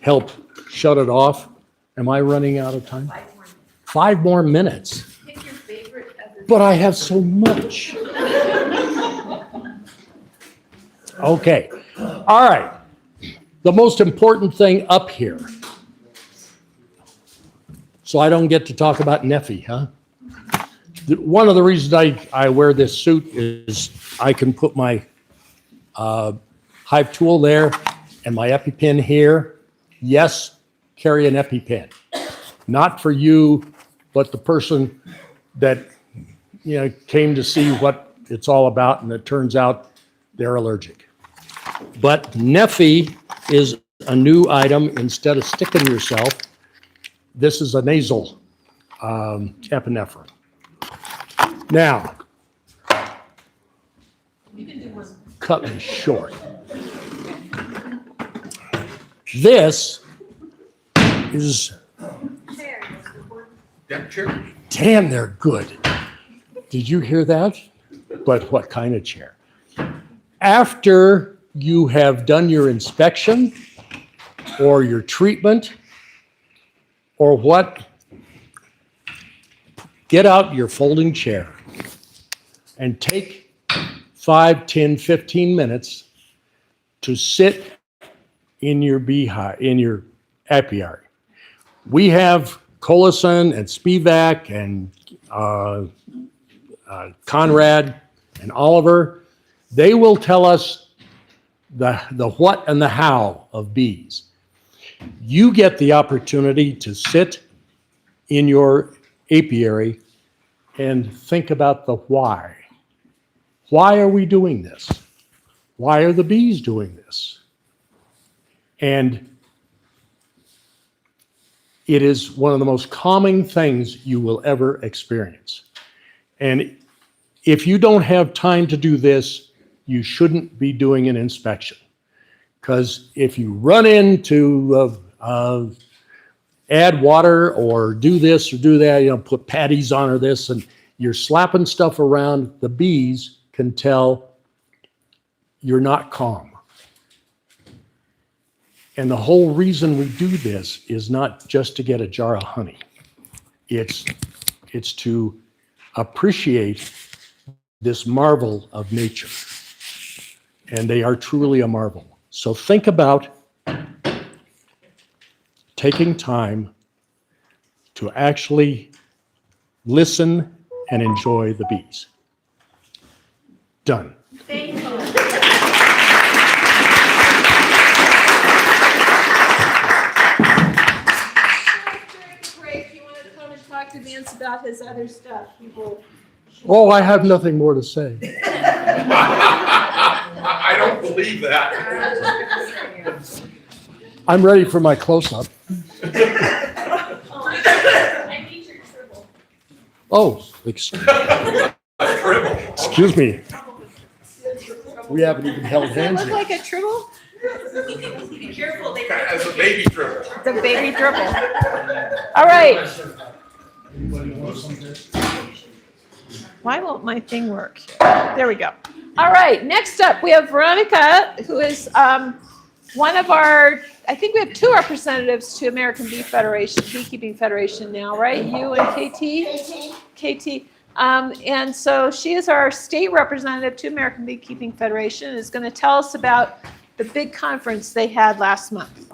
Speaker 11: help shut it off. Am I running out of time? 5 more minutes.
Speaker 1: Pick your favorite of the.
Speaker 11: But I have so much. Okay, all right. The most important thing up here. So I don't get to talk about Neffy, huh? One of the reasons I wear this suit is I can put my hive tool there and my EpiPen here. Yes, carry an EpiPen. Not for you, but the person that came to see what it's all about, and it turns out they're allergic. But Neffy is a new item. Instead of sticking yourself, this is a nasal epinephrine. Now, cut me short. This is, damn, they're good. Did you hear that? But what kind of chair? After you have done your inspection or your treatment or what, get out your folding chair and take 5, 10, 15 minutes to sit in your beehive, in your apiary. We have Colison and Spivak and Conrad and Oliver. They will tell us the what and the how of bees. You get the opportunity to sit in your apiary and think about the why. Why are we doing this? Why are the bees doing this? And it is one of the most calming things you will ever experience. And if you don't have time to do this, you shouldn't be doing an inspection. Because if you run into add water or do this or do that, put patties on or this, and you're slapping stuff around, the bees can tell you're not calm. And the whole reason we do this is not just to get a jar of honey. It's to appreciate this marvel of nature. And they are truly a marvel. So think about taking time to actually listen and enjoy the bees. Done.
Speaker 1: Thank you. Break, you want to come and talk to Vance about his other stuff?
Speaker 11: Oh, I have nothing more to say.
Speaker 10: I don't believe that.
Speaker 11: I'm ready for my close-up.
Speaker 1: I need your dribble.
Speaker 11: Oh, excuse me. We haven't even held hands
Speaker 1: Look
Speaker 11: yet.
Speaker 1: like a dribble?
Speaker 7: Be careful, they
Speaker 10: As a baby dribble.
Speaker 1: The baby dribble. All right. Why won't my thing work? There we go. All right, next up, we have Veronica, who is one of our, I think we have 2 representatives to American Beekeeping Federation now, right? You and KT. And so she is our state representative to American Beekeeping Federation and is going to tell us about the big conference they had last month.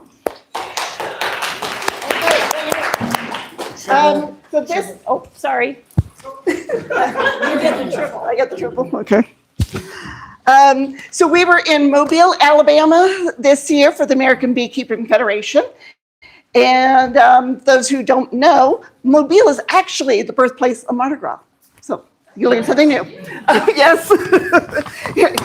Speaker 9: So this,
Speaker 1: Oh, sorry.
Speaker 9: you get the triple. I get the triple, okay. So we were in Mobile, Alabama this year for the American Beekeeping Federation. And those who don't know, Mobile is actually the birthplace of Mardi Gras. So you learn something new. Yes.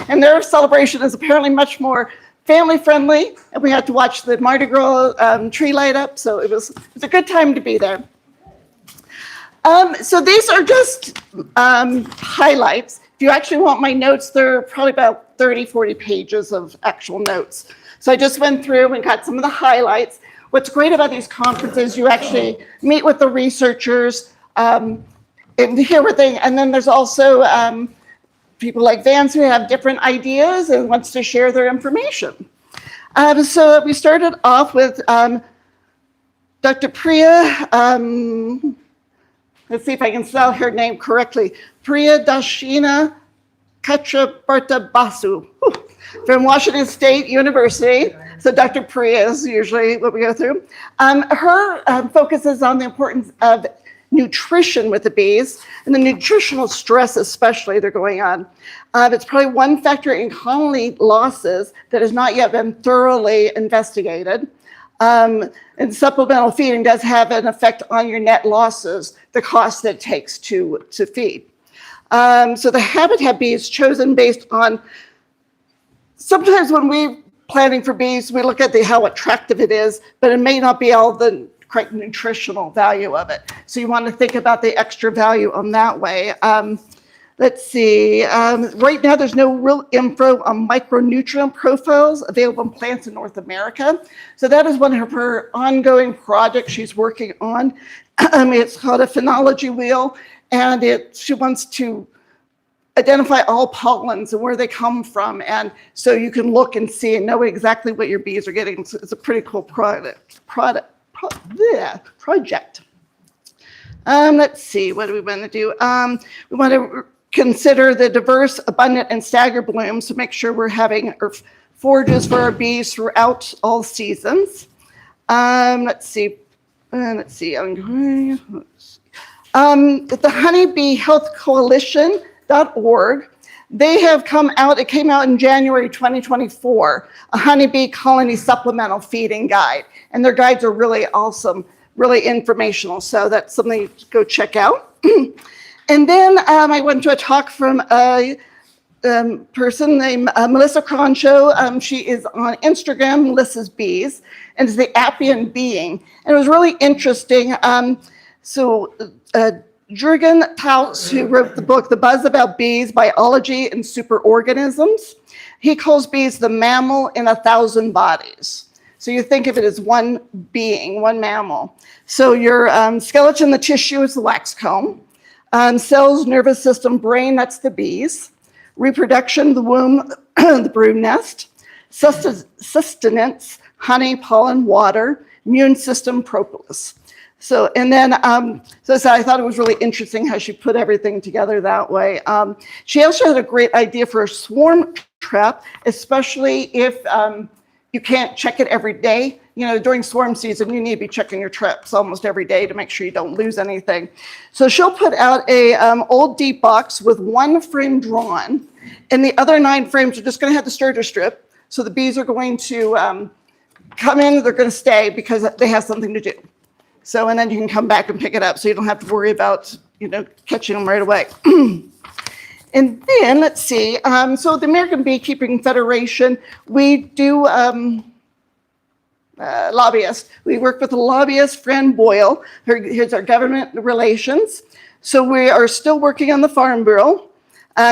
Speaker 9: And their celebration is apparently much more family friendly. And we had to watch the Mardi Gras tree light up. So it was a good time to be there. So these are just highlights. If you actually want my notes, there are probably about 30, 40 pages of actual notes. So I just went through and got some of the highlights. What's great about these conferences, you actually meet with the researchers and hear what they, and then there's also people like Vance who have different ideas and wants to share their information. So we started off with Dr. Priya, let's see if I can spell her name correctly, Priya Dashina Kachabarta Basu from Washington State University. So Dr. Priya is usually what we go through. Her focus is on the importance of nutrition with the bees and the nutritional stress especially they're going on. It's probably one factor in colony losses that has not yet been thoroughly investigated. And supplemental feeding does have an effect on your net losses, the cost that it takes to feed. So the habitat bee is chosen based on, sometimes when we're planning for bees, we look at how attractive it is, but it may not be all the correct nutritional value of it. So you want to think about the extra value on that way. Let's see, right now there's no real info on micronutrient profiles available in plants in North America. So that is one of her ongoing projects she's working on. It's called a phenology wheel, and she wants to identify all pollens and where they come from. And so you can look and see and know exactly what your bees are getting. It's a pretty cool project. Let's see, what do we want to do? We want to consider the diverse, abundant, and staggered blooms to make sure we're having our forages for our bees throughout all seasons. Let's see. The Honeybee Health Coalition.org, they have come out, it came out in January 2024, a honeybee colony supplemental feeding guide. And their guides are really awesome, really informational. So that's something to go check out. And then I went to a talk from a person named Melissa Croncho. She is on Instagram, Melissa's Bees, and is the Appian Being. And it was really interesting. Jürgen Tautz, who wrote the book, The Buzz About Bees, Biology and Superorganisms, he calls bees the mammal in 1,000 bodies. So you think of it as one being, one mammal. So your skeleton, the tissue is the wax comb. Cells, nervous system, brain, that's the bees. Reproduction, the womb, the brood nest. Sustenance, honey, pollen, water. Immune system, propolis. So, and then, so I thought it was really interesting how she put everything together that way. She also had a great idea for a swarm trap, especially if you can't check it every day. You know, during swarm season, you need to be checking your traps almost every day to make sure you don't lose anything. So she'll put out a old deep box with one frame drawn, and the other 9 frames are just going to have the starter strip. So the bees are going to come in, they're going to stay because they have something to do. So, and then you can come back and pick it up so you don't have to worry about, you know, catching them right away. And then, let's see, so the American Beekeeping Federation, we do lobbyists. We work with a lobbyist, Fran Boyle. Here's our government relations. So we are still working on the Farm Bill.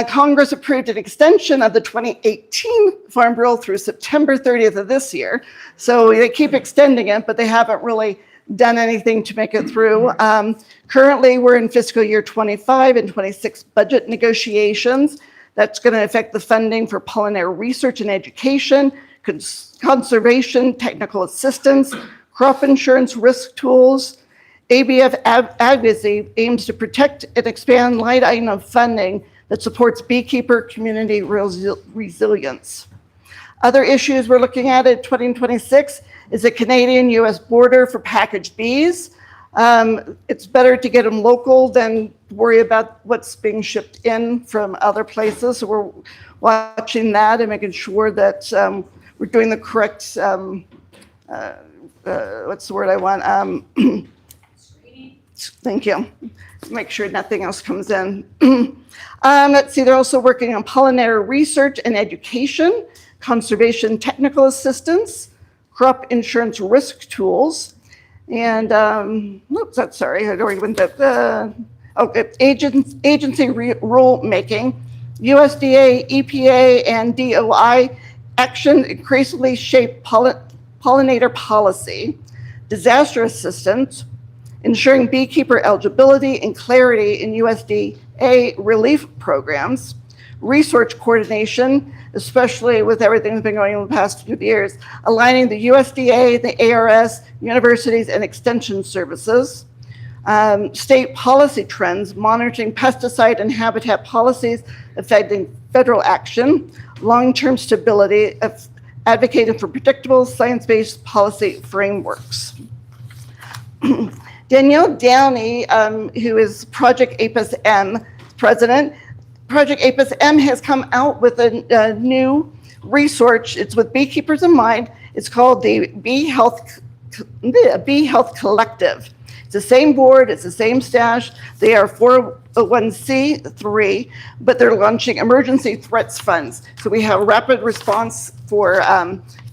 Speaker 9: Congress approved an extension of the 2018 Farm Bill through September 30th of this year. So they keep extending it, but they haven't really done anything to make it through. Currently, we're in fiscal year 25 and 26 budget negotiations. That's going to affect the funding for culinary research and education, conservation, technical assistance, crop insurance risk tools. ABF advocacy aims to protect and expand line item of funding that supports beekeeper community resilience. Other issues we're looking at in 2026 is the Canadian-US border for packaged bees. It's better to get them local than worry about what's being shipped in from other places. So we're watching that and making sure that we're doing the correct, what's the word I want? Thank you. Make sure nothing else comes in. Let's see, they're also working on pollinator research and education, conservation technical assistance, crop insurance risk tools, and, oops, that's sorry, I already went that, agency rulemaking, USDA, EPA, and DOI action increasingly shape pollinator policy, disaster assistance, ensuring beekeeper eligibility and clarity in USDA relief programs, research coordination, especially with everything that's been going on in the past few years, aligning the USDA, the ARS, universities, and extension services, state policy trends, monitoring pesticide and habitat policies affecting federal action, long-term stability, advocating for predictable science-based policy frameworks. Danielle Downey, who is Project APIS M president, Project APIS M has come out with a new research. It's with beekeepers in mind. It's called the Bee Health Collective. It's the same board, it's the same stash. They are 401c3, but they're launching emergency threats funds. So we have rapid response for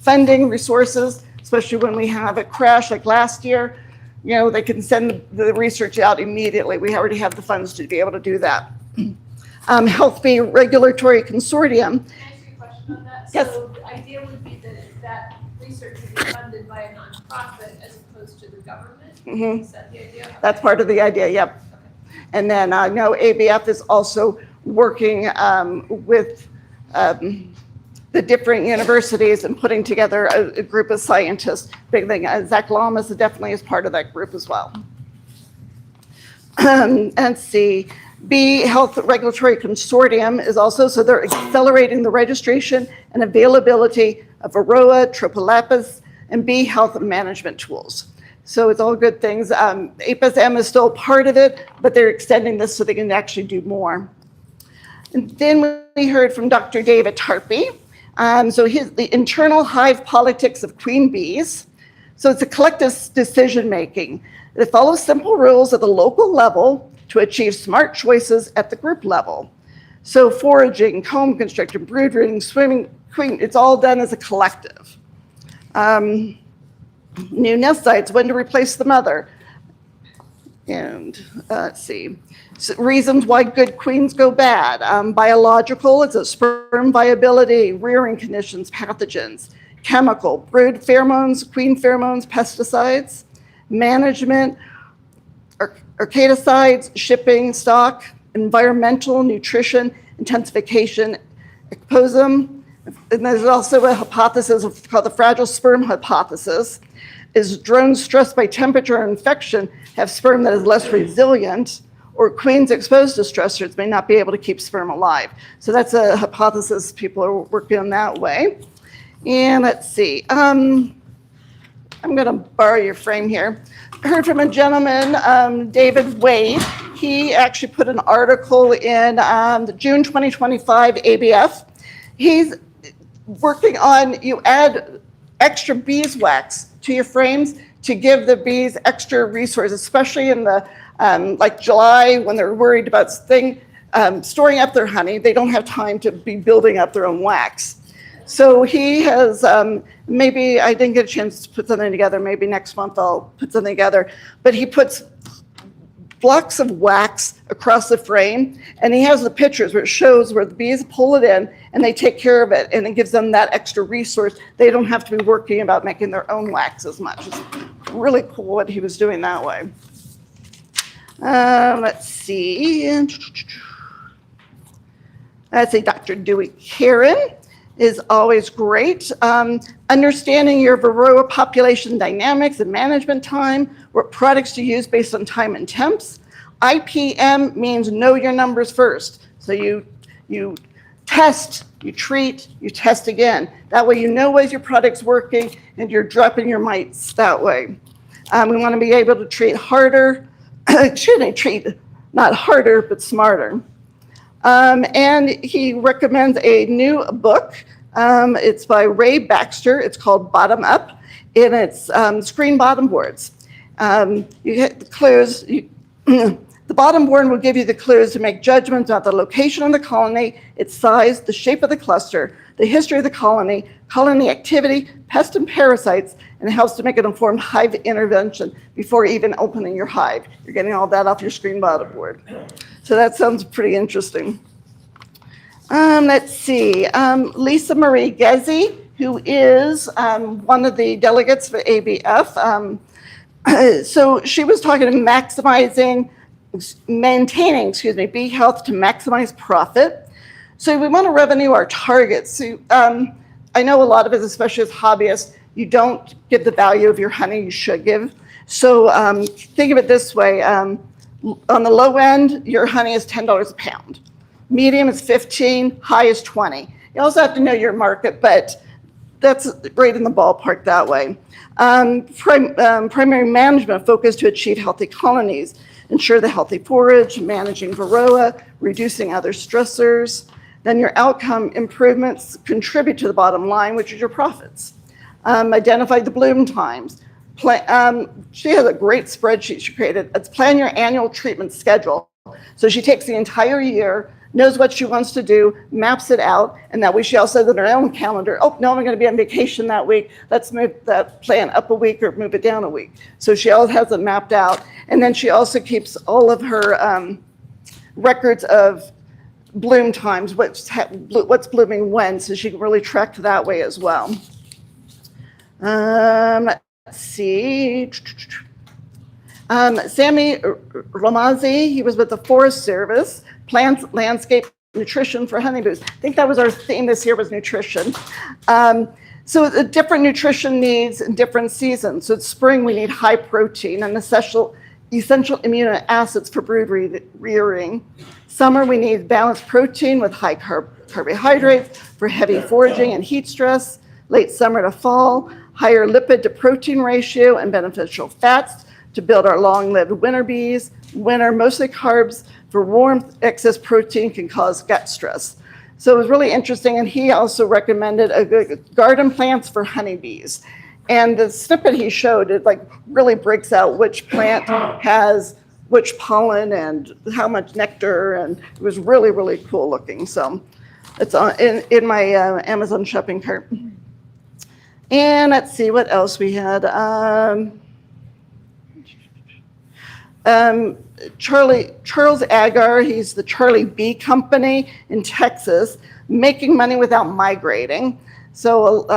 Speaker 9: funding resources, especially when we have a crash like last year. You know, they can send the research out immediately. We already have the funds to be able to do that. Health Bee Regulatory Consortium.
Speaker 1: Can I ask you a question on that?
Speaker 9: Yes.
Speaker 1: So the idea would be that research would be funded by a nonprofit as opposed to the government?
Speaker 9: Mhm.
Speaker 1: Is that the idea?
Speaker 9: That's part of the idea, yep. And then I know ABF is also working with the different universities and putting together a group of scientists. Big thing, Zach Lamas definitely is part of that group as well. Let's see, Bee Health Regulatory Consortium is also, so they're accelerating the registration and availability of Varroa, Tropicales, and bee health management tools. So it's all good things. APIS-M is still part of it, but they're extending this so they can actually do more. And then we heard from Dr. David Tarpey. So the internal hive politics of queen bees. So it's a collective decision-making. It follows simple rules at the local level to achieve smart choices at the group level. So foraging, comb construction, brood rearing, swimming, queen, it's all done as a collective. New nest sites, when to replace the mother. And let's see, so reasons why good queens go bad. Biological, it's a sperm viability, rearing conditions, pathogens. Chemical, brood pheromones, queen pheromones, pesticides. Management, arcadicides, shipping, stock. Environmental, nutrition, intensification, ecposm. And there's also a hypothesis called the fragile sperm hypothesis. Is drones stressed by temperature or infection have sperm that is less resilient, or queens exposed to stressors may not be able to keep sperm alive. So that's a hypothesis. People are working on that way. And let's see, I'm gonna borrow your frame here. I heard from a gentleman, David Wade. He actually put an article in the June 2025 ABF. He's working on, you add extra beeswax to your frames to give the bees extra resources, especially in the like July when they're worried about storing up their honey. They don't have time to be building up their own wax. So he has, maybe I didn't get a chance to put something together. Maybe next month I'll put something together. But he puts blocks of wax across the frame, and he has the pictures where it shows where the bees pull it in and they take care of it, and it gives them that extra resource. They don't have to be working about making their own wax as much. It's really cool what he was doing that way. Let's see. Dr. Dewey Karen is always great. Understanding your Varroa population dynamics and management time, what products to use based on time and temps. IPM means know your numbers first. So you test, you treat, you test again. That way you know as your product's working and you're dropping your mites that way. We want to be able to treat harder, treat not harder, but smarter. And he recommends a new book. It's by Ray Baxter. It's called Bottom Up, and it's screen bottom boards. You get the clues. The bottom board will give you the clues to make judgments about the location of the colony, its size, the shape of the cluster, the history of the colony activity, pests and parasites, and it helps to make an informed hive intervention before even opening your hive. You're getting all that off your screen bottom board. So that sounds pretty interesting. Let's see, Lisa Marie Gezzi, who is one of the delegates for ABF. So she was talking to maintaining bee health to maximize profit. So we want to revenue our targets. So, I know a lot of us, especially as hobbyists, you don't give the value of your honey you should give. So think of it this way. On the low end, your honey is $10 a pound. Medium is $15, high is $20. You also have to know your market, but that's right in the ballpark that way. Primary management focus to achieve healthy colonies, ensure the healthy forage, managing varroa, reducing other stressors. Then your outcome improvements contribute to the bottom line, which is your profits. Identify the bloom times. She has a great spreadsheet she created. It's plan your annual treatment schedule. So she takes the entire year, knows what she wants to do, maps it out, and that way she also has in her own calendar, oh, no, I'm going to be on vacation that week. Let's move that plan up a week or move it down a week. So she always has it mapped out. And then she also keeps all of her records of bloom times, what's blooming when, so she can really track that way as well. Let's see. Sammy Ramazzi, he was with the Forest Service, plants, landscape, nutrition for honeybees. I think that was our theme this year, was nutrition. So the different nutrition needs in different seasons. So it's spring, we need high protein and essential amino acids for brood rearing. Summer, we need balanced protein with high carbohydrates for heavy foraging and heat stress. Late summer to fall, higher lipid to protein ratio and beneficial fats to build our long-lived winter bees. Winter, mostly carbs for warmth. Excess protein can cause gut stress. So it was really interesting, and he also recommended a good garden plants for honeybees. And the snippet he showed, it like really breaks out which plant has which pollen and how much nectar, and it was really, really cool looking. So it's in my Amazon shopping cart. And let's see what else we had. Charles Agar, he's the Charlie Bee Company in Texas, making money without migrating. So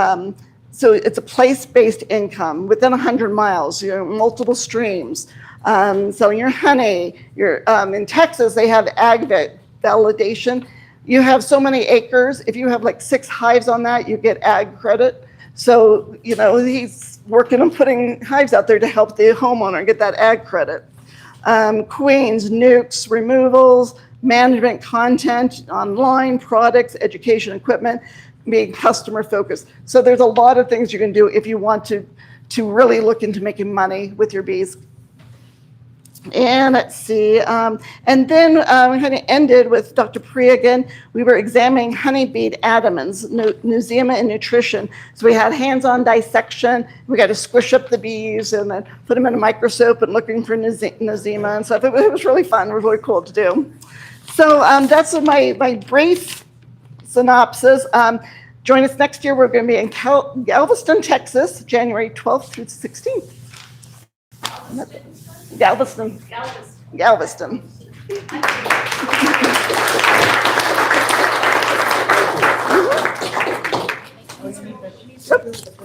Speaker 9: it's a place-based income within 100 miles, multiple streams. Selling your honey, in Texas, they have ag validation. You have so many acres. If you have like 6 hives on that, you get ag credit. So, he's working on putting hives out there to help the homeowner get that ag credit. Queens, nukes, removals, management content, online products, education equipment, being customer focused. So there's a lot of things you can do if you want to really look into making money with your bees. And let's see, and then we kind of ended with Dr. Priya again. We were examining honeybee adamants, Nosema and nutrition. So we had hands-on dissection. We got to squish up the bees and then put them in a microscope and looking for Nosema and stuff. It was really fun. It was really cool to do. So that's my brief synopsis. Join us next year. We're going to be in Galveston, Texas, January 12th through 16th. Galveston.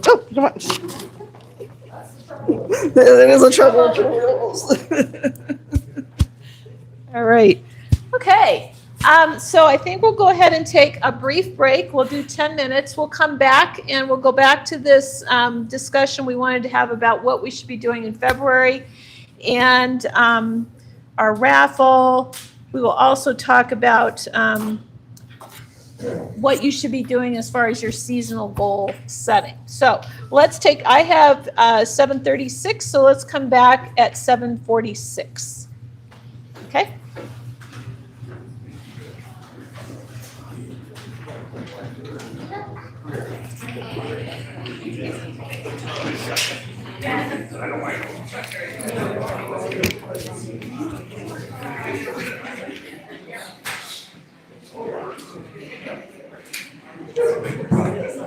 Speaker 9: Oh, come on. There is a trouble.
Speaker 1: All right. Okay. So I think we'll go ahead and take a brief break. We'll do 10 minutes. We'll come back and we'll go back to this discussion we wanted to have about what we should be doing in February and our raffle. We will also talk about what you should be doing as far as your seasonal goal setting. So let's take, I have 7:36, so let's come back at 7:46. Okay?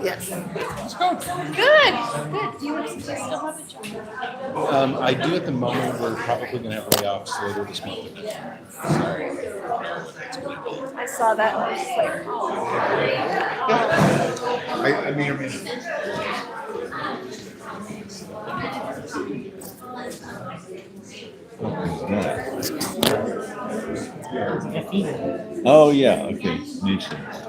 Speaker 1: Yes. Good. Good. Do you still have a job?
Speaker 2: I do at the moment. We're probably gonna have layoffs later this month.
Speaker 1: I saw that and I was like,
Speaker 2: I mean.
Speaker 13: Oh, yeah, okay, makes sense.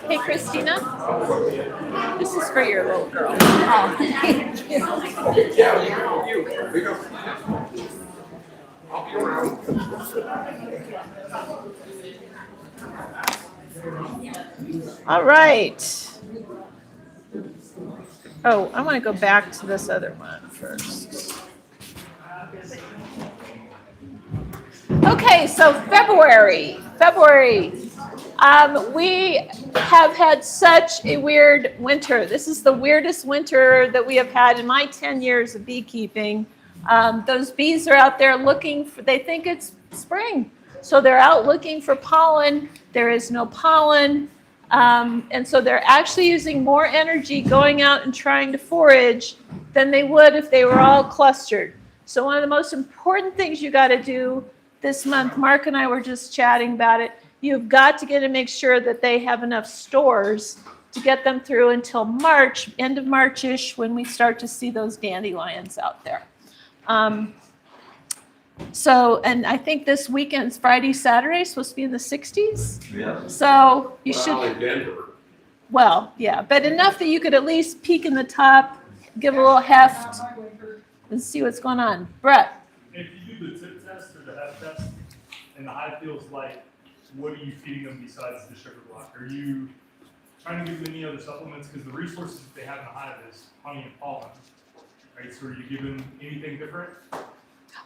Speaker 1: Hey, Christina, this is for your little girl. Oh, thank you. All right. Oh, I want to go back to this other one first. Okay, so February. We have had such a weird winter. This is the weirdest winter that we have had in my 10 years of beekeeping. Those bees are out there looking for, they think it's spring. So they're out looking for pollen. There is no pollen. And so they're actually using more energy going out and trying to forage than they would if they were all clustered. So one of the most important things you got to do this month, Mark and I were just chatting about it, you've got to get to make sure that they have enough stores to get them through until March, end of March-ish, when we start to see those dandelions out there. And I think this weekend's Friday, Saturday, supposed to be in the 60s.
Speaker 10: Yeah.
Speaker 1: So you should,
Speaker 10: Well, in Denver.
Speaker 1: well, yeah, but enough that you could at least peek in the top, give a little heft, and see what's going on. Brett?
Speaker 5: If you do the tip test or the heft test, and the hive feels light, what are you feeding them besides the sugar block? Are you trying to give them any other supplements? Because the resources that they have in the hive is honey and pollen, right? So are you giving anything different?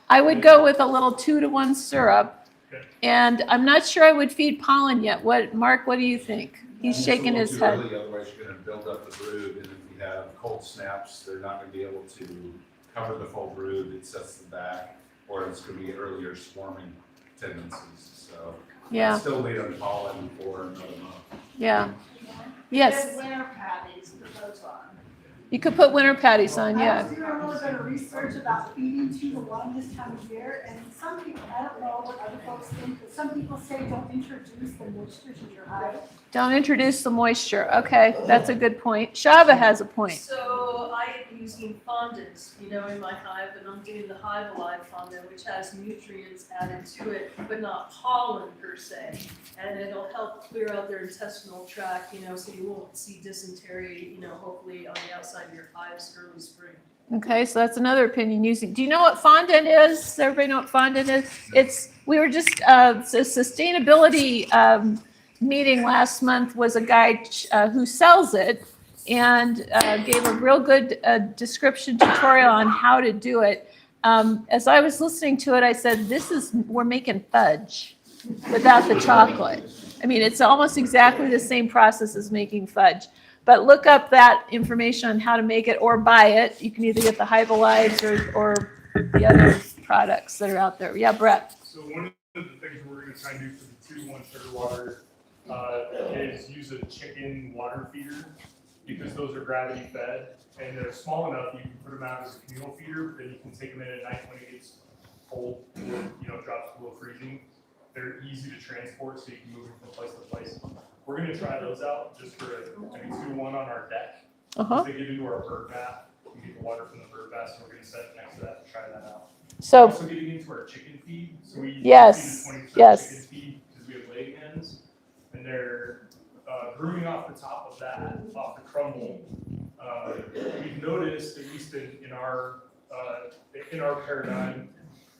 Speaker 1: I would go with a little 2-to-1 syrup.
Speaker 5: Okay.
Speaker 1: And I'm not sure I would feed pollen yet. Mark, what do you think? He's shaking his
Speaker 2: It's a
Speaker 1: head.
Speaker 2: little too early, otherwise you're gonna build up the brood, and if you have cold snaps, they're not gonna be able to cover the full brood, it sets them back, or it's gonna be earlier swarming tendencies, so.
Speaker 1: Yeah,
Speaker 2: Still wait on pollen for another month.
Speaker 1: yeah. Yes,
Speaker 9: Winter patties, put those on.
Speaker 1: you could put winter patties on,
Speaker 4: I
Speaker 1: yeah.
Speaker 4: was doing a little bit of research about feeding 2-to-1 this time of year, and some people, I don't know what other folks think, but some people say don't introduce the moisture to your hive.
Speaker 1: Don't introduce the moisture. Okay, that's a good point. Shava has a point.
Speaker 6: So I am using fondant, in my hive, and I'm doing the Hive Alive fondant, which has nutrients added to it, but not pollen per se. And it'll help clear out their intestinal tract, so you won't see dysentery, hopefully on the outside of your hives early spring.
Speaker 1: Okay, so that's another opinion using. Do you know what fondant is? Does everybody know what fondant is? We were just, so sustainability meeting last month was a guy who sells it and gave a real good description tutorial on how to do it. As I was listening to it, I said, we're making fudge without the chocolate. I mean, it's almost exactly the same process as making fudge. But look up that information on how to make it or buy it. You can either get the Hive Alives or the other products that are out there. Yeah, Brett.
Speaker 5: So one of the things we're going to try and do for the 2-to-1 sugar water is use a chicken water feeder, because those are gravity fed and they're small enough you can put them out as a communal feeder, but then you can take them in at night when it gets cold, drops below freezing. They're easy to transport, so you can move them from place to place. We're going to try those out just for maybe 2-to-1 on our deck.
Speaker 1: Uh-huh.
Speaker 5: They get into our bird bath. We get the water from the bird bath, so we're going to set it next to that and try that out.
Speaker 1: So,
Speaker 14: Also getting into our chicken feed, so we
Speaker 1: yes,
Speaker 14: feed 20%
Speaker 1: yes.
Speaker 14: chicken feed because we have laying hens, and they're brewing off the top of that, off the crumble. We've noticed, at least in our paradigm,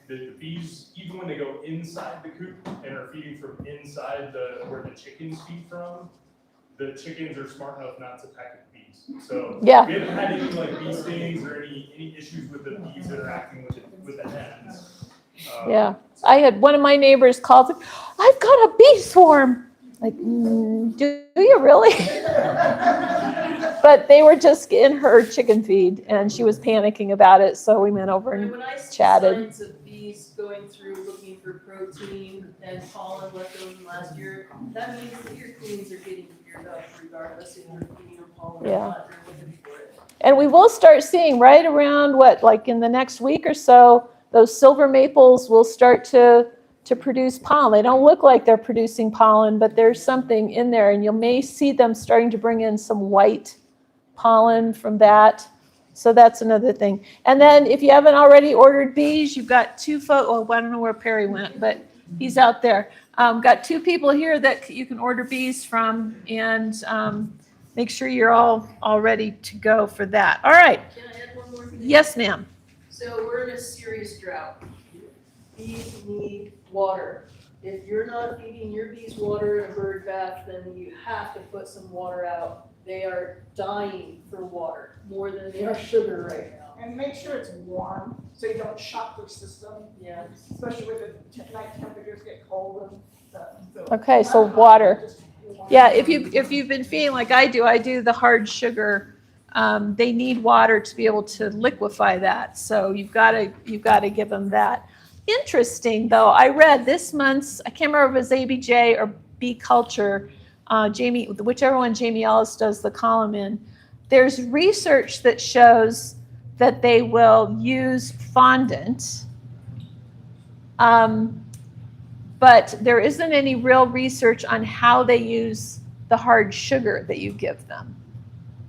Speaker 14: that the bees, even when they go inside the coop and are feeding from inside where the chickens feed from, the chickens are smart enough not to peck at the bees. So
Speaker 1: Yeah.
Speaker 14: we haven't had any like bee stings or any issues with the bees interacting with the hens.
Speaker 1: Yeah, I had one of my neighbors called, I've got a bee swarm. Like, do you really? But they were just in her chicken feed and she was panicking about it. So we went over and
Speaker 6: When I see
Speaker 1: chatted.
Speaker 6: signs of bees going through looking for protein and pollen left over from last year, that means that your queens are getting geared up regardless if you're feeding them pollen or
Speaker 1: Yeah.
Speaker 6: not, they're looking for it.
Speaker 1: And we will start seeing right around like in the next week or so, those silver maples will start to produce pollen. They don't look like they're producing pollen, but there's something in there, and you may see them starting to bring in some white pollen from that. So that's another thing. And then if you haven't already ordered bees, you've got well, I don't know where Perry went, but he's out there. Got 2 people here that you can order bees from, and make sure you're all ready to go for that. All right.
Speaker 6: Can I add one more thing?
Speaker 1: Yes, ma'am.
Speaker 6: So we're in a serious drought. Bees need water. If you're not feeding your bees water in a bird bath, then you have to put some water out. They are dying for water more than they are sugar right now.
Speaker 9: And make sure it's warm, so you don't shock their system,
Speaker 6: Yeah.
Speaker 9: especially when the night temperatures get cold and stuff.
Speaker 1: Okay, so water. Yeah, if you've been feeling like I do the hard sugar. They need water to be able to liquefy that. So you've got to give them that. Interesting though, I read this month's, I can't remember if it was ABJ or Bee Culture, whichever one Jamie Ellis does the column in. There's research that shows that they will use fondant, but there isn't any real research on how they use the hard sugar that you give them.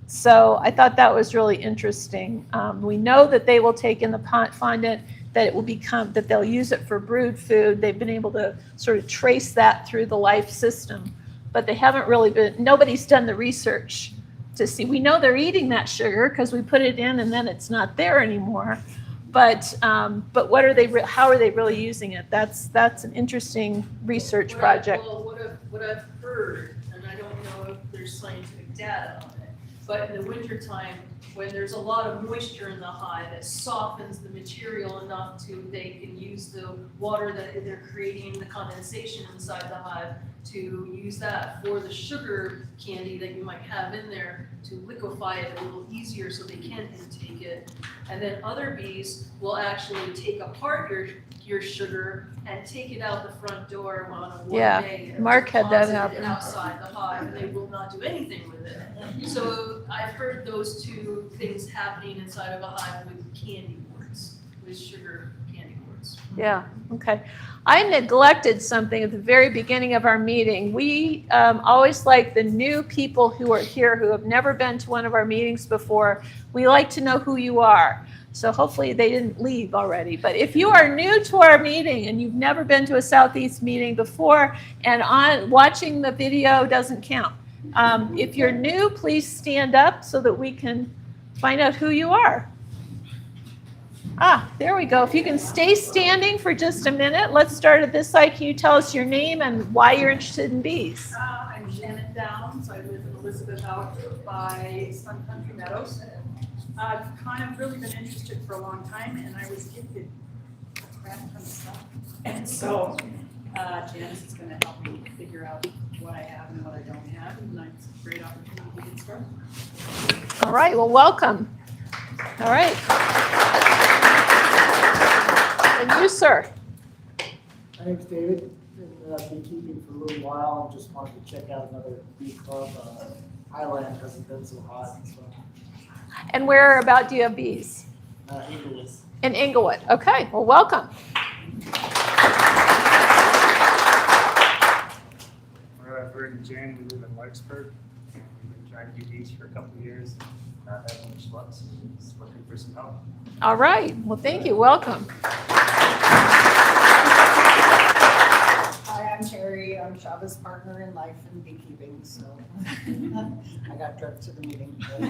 Speaker 1: So I thought that was really interesting. We know that they will take in the fondant, that they'll use it for brood food. They've been able to sort of trace that through the life system, but they haven't really nobody's done the research to see. We know they're eating that sugar because we put it in and then it's not there anymore. But what are they? How are they really using it? That's an interesting research project.
Speaker 6: What I've heard, and I don't know if there's scientific data on it, but in the wintertime, when there's a lot of moisture in the hive, it softens the material enough they can use the water that they're creating, the condensation inside the hive, to use that for the sugar candy that you might have in there to liquefy it a little easier so they can intake it. And then other bees will actually take apart your sugar and take it out the front door on a warm day. And
Speaker 1: Mark had that
Speaker 6: deposit it
Speaker 1: happen.
Speaker 6: outside the hive, and they will not do anything with it. So I've heard those 2 things happening inside of a hive with candy worts, with sugar candy worts.
Speaker 1: Yeah, okay. I neglected something at the very beginning of our meeting. We always like the new people who are here who have never been to one of our meetings before. We like to know who you are. So hopefully they didn't leave already. But if you are new to our meeting and you've never been to a Southeast meeting before, and watching the video doesn't count. If you're new, please stand up so that we can find out who you are. There we go. If you can stay standing for just a minute, let's start at this side. Can you tell us your name and why you're interested in bees?
Speaker 15: I'm Janet Downs. I live in Elizabeth out by Sun Country Meadows. I've kind of really been interested for a long time, and I was gifted a crap ton of stuff. And so Janice is going to help me figure out what I have and what I don't have, and it's a great opportunity to get started.
Speaker 1: All right, well, welcome. All right. And you, sir?
Speaker 8: My name's David. Been beekeeping for a little while and just wanted to check out another bee club. Highland hasn't been so hot, so.
Speaker 1: And where about do you have bees?
Speaker 8: Inglewood.
Speaker 1: In Inglewood. Okay, well, welcome.
Speaker 16: Bert and Jan, we live in Larkspur. We've been trying to do bees for a couple of years.
Speaker 12: not that much luck, so just looking for some help.
Speaker 1: All right, well, thank you, welcome.
Speaker 16: Hi, I'm Terry. I'm Shava's partner in life and beekeeping, so I got drugged to the meeting. No,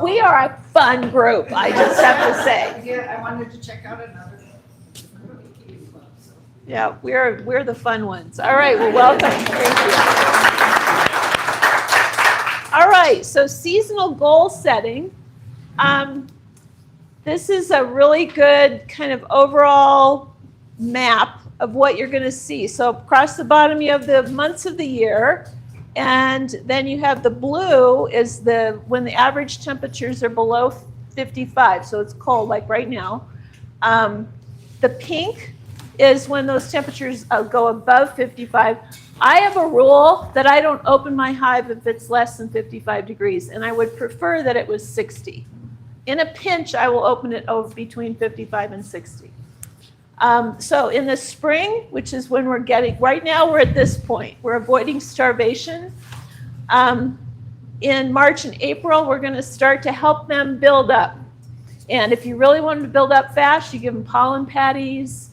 Speaker 1: We are a fun group, I just have to say.
Speaker 16: Yeah, I wanted to check out another beekeeping club, so.
Speaker 1: Yeah, we're the fun ones. All right, well, welcome, thank you. All right, so seasonal goal setting. This is a really good kind of overall map of what you're going to see. So across the bottom, you have the months of the year, and then you have the blue is when the average temperatures are below 55, so it's cold, like right now. The pink is when those temperatures go above 55. I have a rule that I don't open my hive if it's less than 55 degrees, and I would prefer that it was 60. In a pinch, I will open it over between 55 and 60. So in the spring, which is when we're getting, right now we're at this point, we're avoiding starvation. In March and April, we're going to start to help them build up. And if you really want them to build up fast, you give them pollen patties,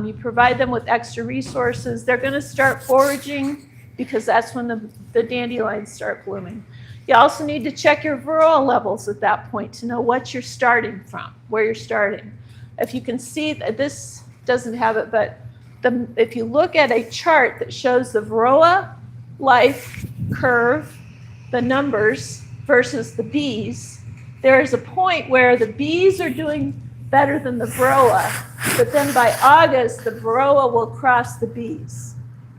Speaker 1: you provide them with extra resources. They're going to start foraging because that's when the dandelions start blooming. You also need to check your varroa levels at that point to know what you're starting from, where you're starting. If you can see that this doesn't have it, but if you look at a chart that shows the varroa life curve, the numbers versus the bees, there is a point where the bees are doing better than the varroa, but then by August, the varroa will cross the bees.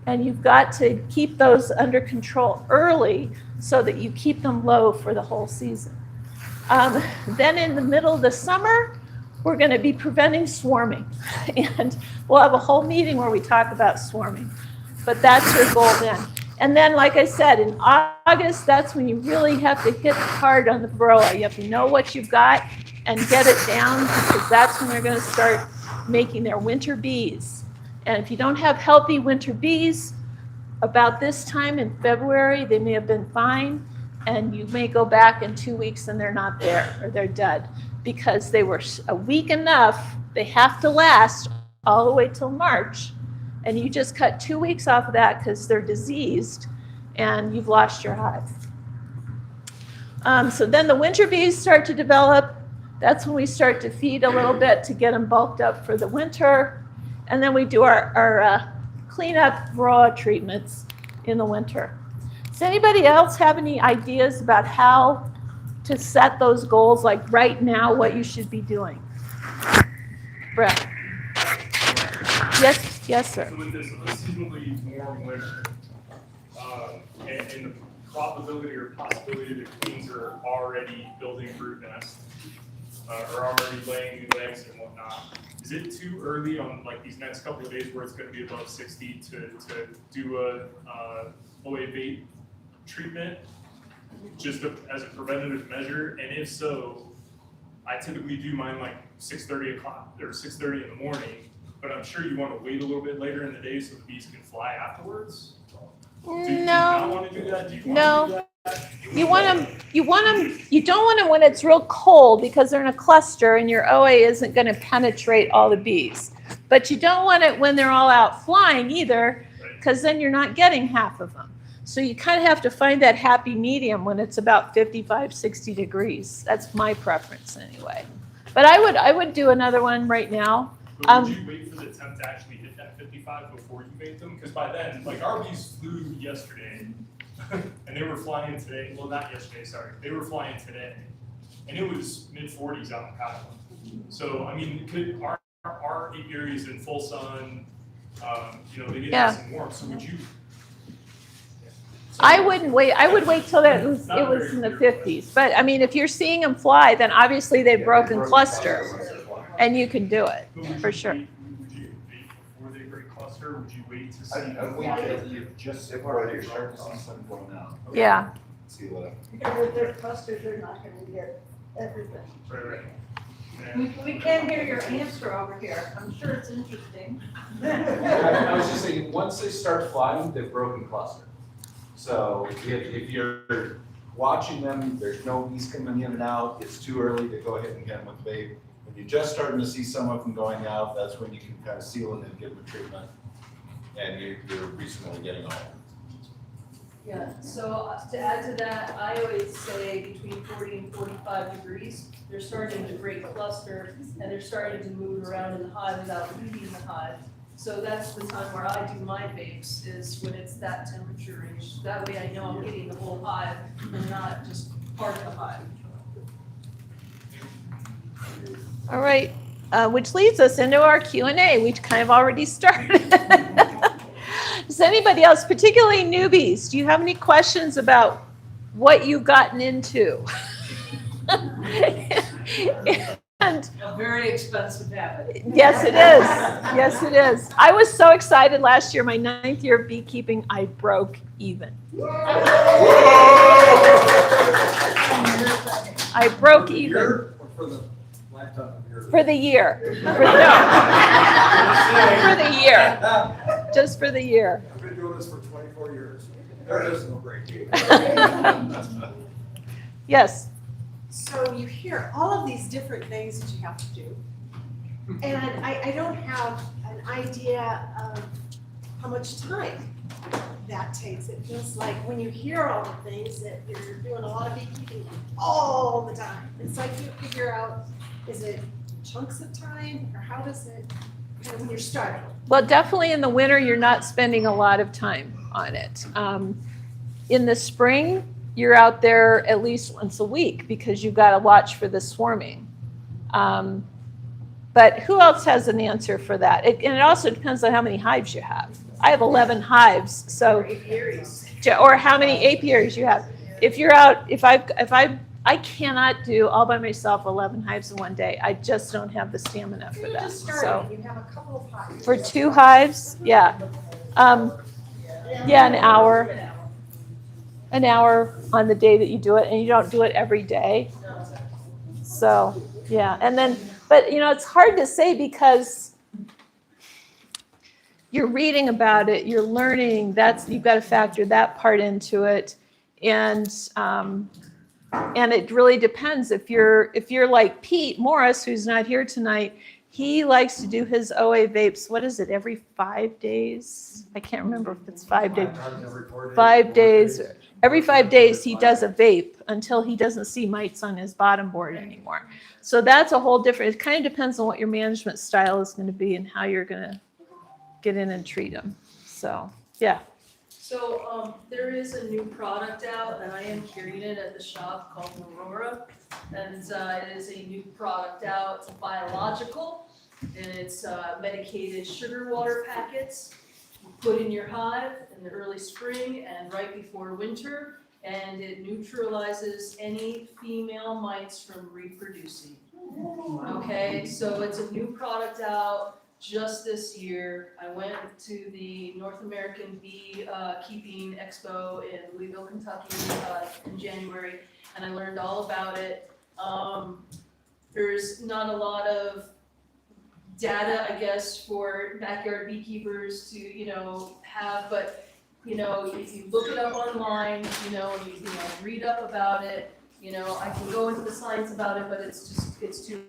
Speaker 1: And you've got to keep those under control early so that you keep them low for the whole season. Then in the middle of the summer, we're going to be preventing swarming. And we'll have a whole meeting where we talk about swarming. But that's your goal then. And then, like I said, in August, that's when you really have to hit hard on the varroa. You have to know what you've got and get it down, because that's when they're going to start making their winter bees. And if you don't have healthy winter bees, about this time in February, they may have been fine, and you may go back in 2 weeks and they're not there, or they're dead, because they were weak enough. They have to last all the way till March, and you just cut 2 weeks off of that because they're diseased, and you've lost your hive. So then the winter bees start to develop. That's when we start to feed a little bit to get them bulked up for the winter. And then we do our cleanup varroa treatments in the winter. Does anybody else have any ideas about how to set those goals, like right now, what you should be doing? Brett? Yes, sir.
Speaker 14: So with this unseasonably warm winter, and the probability or possibility that queens are already building brood nests, or already laying new eggs and whatnot, is it too early on like these next couple of days where it's going to be above 60 to do a OA bait treatment just as a preventative measure? And if so, I typically do mine like 6:30 o'clock or 6:30 in the morning, but I'm sure you want to wait a little bit later in the day so the bees can fly afterwards. Do you not want to do that? Do you want to do that?
Speaker 1: You don't want them when it's real cold because they're in a cluster and your OA isn't going to penetrate all the bees. But you don't want it when they're all out flying either, because then you're not getting half of them. So you kind of have to find that happy medium when it's about 55, 60 degrees. That's my preference anyway. But I would do another one right now.
Speaker 14: But would you wait for the temp to actually hit that 55 before you bait them? Because by then, like our bees flew yesterday, and they were flying today. Well, not yesterday, sorry. They were flying today, and it was mid-40s out in California. So I mean, our apiaries in full sun, they get nice and warm. So would you?
Speaker 1: I wouldn't wait. I would wait till it was in the 50s. But I mean, if you're seeing them fly, then obviously they've broken cluster, and you can do it for sure.
Speaker 14: Would you wait before they break cluster? Would you wait to see?
Speaker 2: I wait till you just before you start to see some going out.
Speaker 1: Yeah.
Speaker 2: See what.
Speaker 4: Because if they're clustered, they're not gonna get everything.
Speaker 14: Right.
Speaker 15: We can hear your answer over here. I'm sure it's interesting.
Speaker 17: I was just saying, once they start flying, they've broken cluster.
Speaker 2: So if you're watching them, there's no bees coming in and out, it's too early to go ahead and get them with vape. When you're just starting to see some of them going out, that's when you can kind of seal them and give them a treatment. And you're reasonably getting all.
Speaker 6: Yeah, so to add to that, I always say between 40 and 45 degrees, they're starting to break cluster and they're starting to move around in the hive without leaving the hive. So that's the time where I do my vapes, is when it's that temperature range. That way I know I'm getting the whole hive and not just part of the hive.
Speaker 1: All right, which leads us into our Q&A, which kind of already started. Does anybody else, particularly newbies, do you have any questions about what you've gotten into? And
Speaker 16: A very expensive habit.
Speaker 1: yes, it is. Yes, it is. I was so excited last year, my 9th year of beekeeping, I broke even. I broke even.
Speaker 3: For the lifetime of your.
Speaker 1: For the year. For the year. Just for the year.
Speaker 3: I've been doing this for 24 years. There is no break.
Speaker 1: Yes.
Speaker 17: So you hear all of these different things that you have to do. And I don't have an idea of how much time that takes. It feels like when you hear all the things that you're doing a lot of beekeeping all the time. It's like you figure out, is it chunks of time or how does it, kind of when you're starting?
Speaker 1: Well, definitely in the winter, you're not spending a lot of time on it. In the spring, you're out there at least once a week because you've got to watch for the swarming. But who else has an answer for that? And it also depends on how many hives you have. I have 11 hives, so or how many apiaries you have. If you're out, I cannot do all by myself 11 hives in one day. I just don't have the stamina for
Speaker 17: You're
Speaker 1: that.
Speaker 17: just
Speaker 1: So
Speaker 17: starting, you have a couple of hives.
Speaker 1: for 2 hives, yeah. Yeah, an hour. An hour on the day that you do it, and you don't do it every day. So, yeah, and then, but it's hard to say because you're reading about it, you're learning, you've got to factor that part into it. And it really depends. If you're like Pete Morris, who's not here tonight, he likes to do his OA vapes, what is it, every 5 days? I can't remember if it's 5 days. 5 days. Every 5 days he does a vape until he doesn't see mites on his bottom board anymore. So that's a whole different, it kind of depends on what your management style is going to be and how you're going to get in and treat them. So, yeah.
Speaker 6: So there is a new product out, and I am carrying it at the shop called Aurora. And it is a new product out. It's biological, and it's medicated sugar water packets. You put in your hive in the early spring and right before winter, and it neutralizes any female mites from reproducing. Okay, so it's a new product out. Just this year, I went to the North American Beekeeping Expo in Louisville, Kentucky in January, and I learned all about it. There's not a lot of data, I guess, for backyard beekeepers to, have, but, if you look it up online, you read up about it, I can go into the science about it, but it's too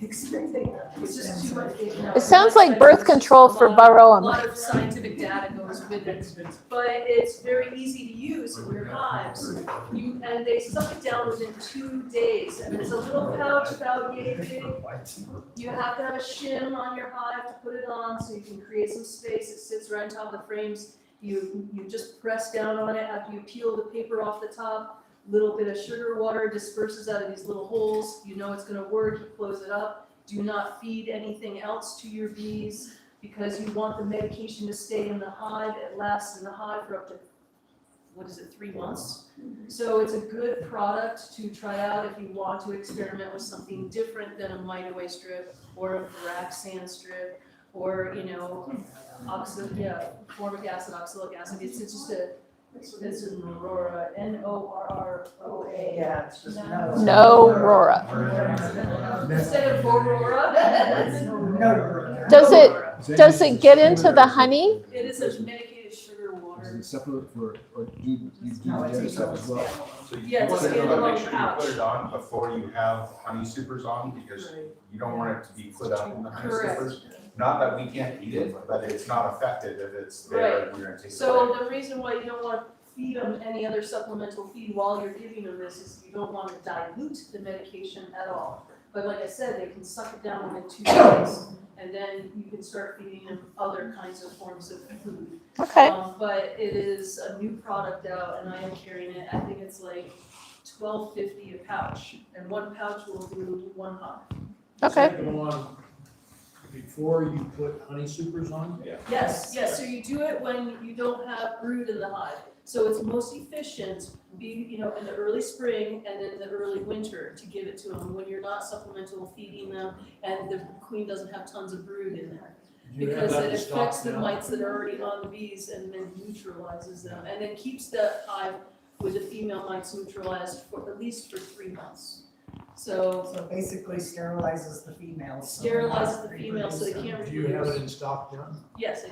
Speaker 6: expensive. It's just too much.
Speaker 1: It sounds like birth control for varroa
Speaker 6: A lot
Speaker 1: mites.
Speaker 6: of scientific data goes with it, but it's very easy to use in your hives. And they suck it down within 2 days, and it's a little pouch about yay big. You have to have a shim on your hive to put it on, so you can create some space. It sits right on top of the frames. You just press down on it after you peel the paper off the top. Little bit of sugar water disperses out of these little holes. You know it's going to work. You close it up. Do not feed anything else to your bees because you want the medication to stay in the hive. It lasts in the hive for up to 3 months. So it's a good product to try out if you want to experiment with something different than a mite away strip or a Fraxan strip or formic acid, oxalic acid. It's just it's an Aurora, Norroa.
Speaker 8: Yeah, it's just
Speaker 1: No Aurora.
Speaker 6: Instead of Aurora.
Speaker 1: Does it get into the honey?
Speaker 6: It is a medicated sugar water.
Speaker 3: is it separate for, or do you do the other stuff as well?
Speaker 2: So you
Speaker 6: Yeah, it's
Speaker 2: want
Speaker 6: a
Speaker 2: to make
Speaker 6: standalone
Speaker 2: sure you
Speaker 6: pouch.
Speaker 2: put it on before you have honey supers on, because you don't want it to be put up in the honey
Speaker 6: Correct.
Speaker 2: supers. Not that we can't eat it, but it's not effective if it's there and we're gonna take it
Speaker 6: So
Speaker 2: away.
Speaker 6: the reason why you don't want to feed them any other supplemental feed while you're giving them this is you don't want to dilute the medication at all. But like I said, they can suck it down within 2 days, and then you can start feeding them other kinds of forms of food.
Speaker 1: Okay.
Speaker 6: But it is a new product out, and I am carrying it. I think it's like $12.50 a pouch, and one pouch will do 1 hot.
Speaker 1: Okay.
Speaker 5: Does that go on before you put honey supers on?
Speaker 2: Yeah.
Speaker 6: Yes, so you do it when you don't have brood in the hive. So it's most efficient, in the early spring and in the early winter to give it to them when you're not supplemental feeding them and the queen doesn't have tons of brood in there.
Speaker 5: Do you have
Speaker 6: Because
Speaker 5: that
Speaker 6: it
Speaker 5: in stock
Speaker 6: affects the
Speaker 5: now?
Speaker 6: mites that are already on the bees and then neutralizes them. And then keeps the hive with the female mites neutralized for at least for 3 months. So
Speaker 16: So basically sterilizes the females. so they're not
Speaker 6: sterilizes the females so they can't
Speaker 5: Do you have it
Speaker 6: reproduce.
Speaker 5: in stock now?
Speaker 6: Yes,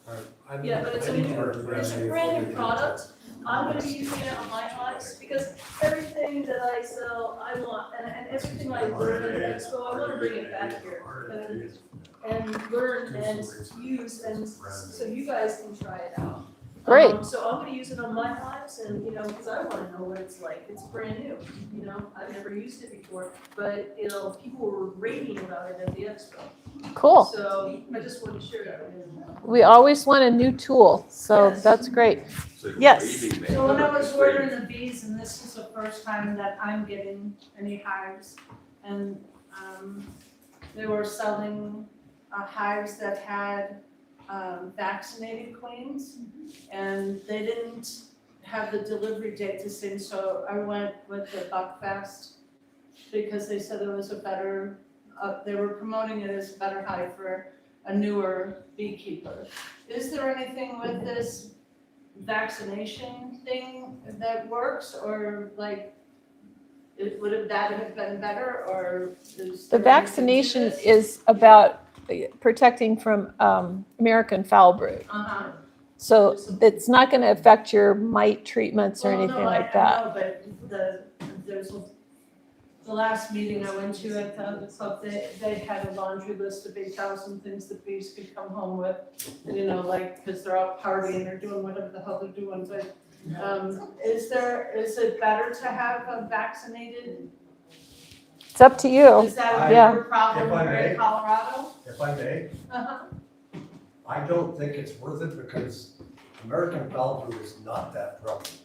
Speaker 5: All right. I need-
Speaker 6: yeah, but it's
Speaker 5: I
Speaker 6: a
Speaker 5: need
Speaker 6: new,
Speaker 5: to-
Speaker 6: it's a brand new product. I'm gonna be using it on my hives because everything that I sell, I want, and everything I learn at Expo, I wanna bring it back here and learn and use, and so you guys can try it out.
Speaker 1: Great.
Speaker 6: So I'm gonna use it on my hives and, because I wanna know what it's like. It's brand new, I've never used it before, but, people were raving about it at the Expo.
Speaker 1: Cool.
Speaker 6: So I just wanted to share that.
Speaker 1: We always want a new tool, so
Speaker 6: Yes.
Speaker 1: that's great. Yes.
Speaker 17: So when I was ordering the bees, and this is the first time that I'm getting any hives, and they were selling hives that had vaccinated queens, and they didn't have the delivery date the same, so I went with the Buckfast because they said it was a better, they were promoting it as a better hive for a newer beekeeper. Is there anything with this vaccination thing that works, or would that have been better, or is
Speaker 1: The
Speaker 17: there anything to
Speaker 1: vaccination
Speaker 17: this?
Speaker 1: is about protecting from American foul brood.
Speaker 17: Uh-huh.
Speaker 1: So it's not going to affect your mite treatments or
Speaker 17: Well,
Speaker 1: anything
Speaker 17: no,
Speaker 1: like
Speaker 17: I
Speaker 1: that.
Speaker 17: know, but the last meeting I went to at the club, they had a laundry list of 8,000 things that bees could come home with, because they're out partying or doing whatever the hell they're doing, but, is it better to have a vaccinated?
Speaker 1: It's up to you.
Speaker 17: Is that a
Speaker 1: Yeah.
Speaker 17: bigger problem
Speaker 3: If I
Speaker 17: here
Speaker 3: may.
Speaker 17: in Colorado?
Speaker 3: If I may,
Speaker 17: Uh-huh.
Speaker 3: I don't think it's worth it because American foul brood is not that prevalent.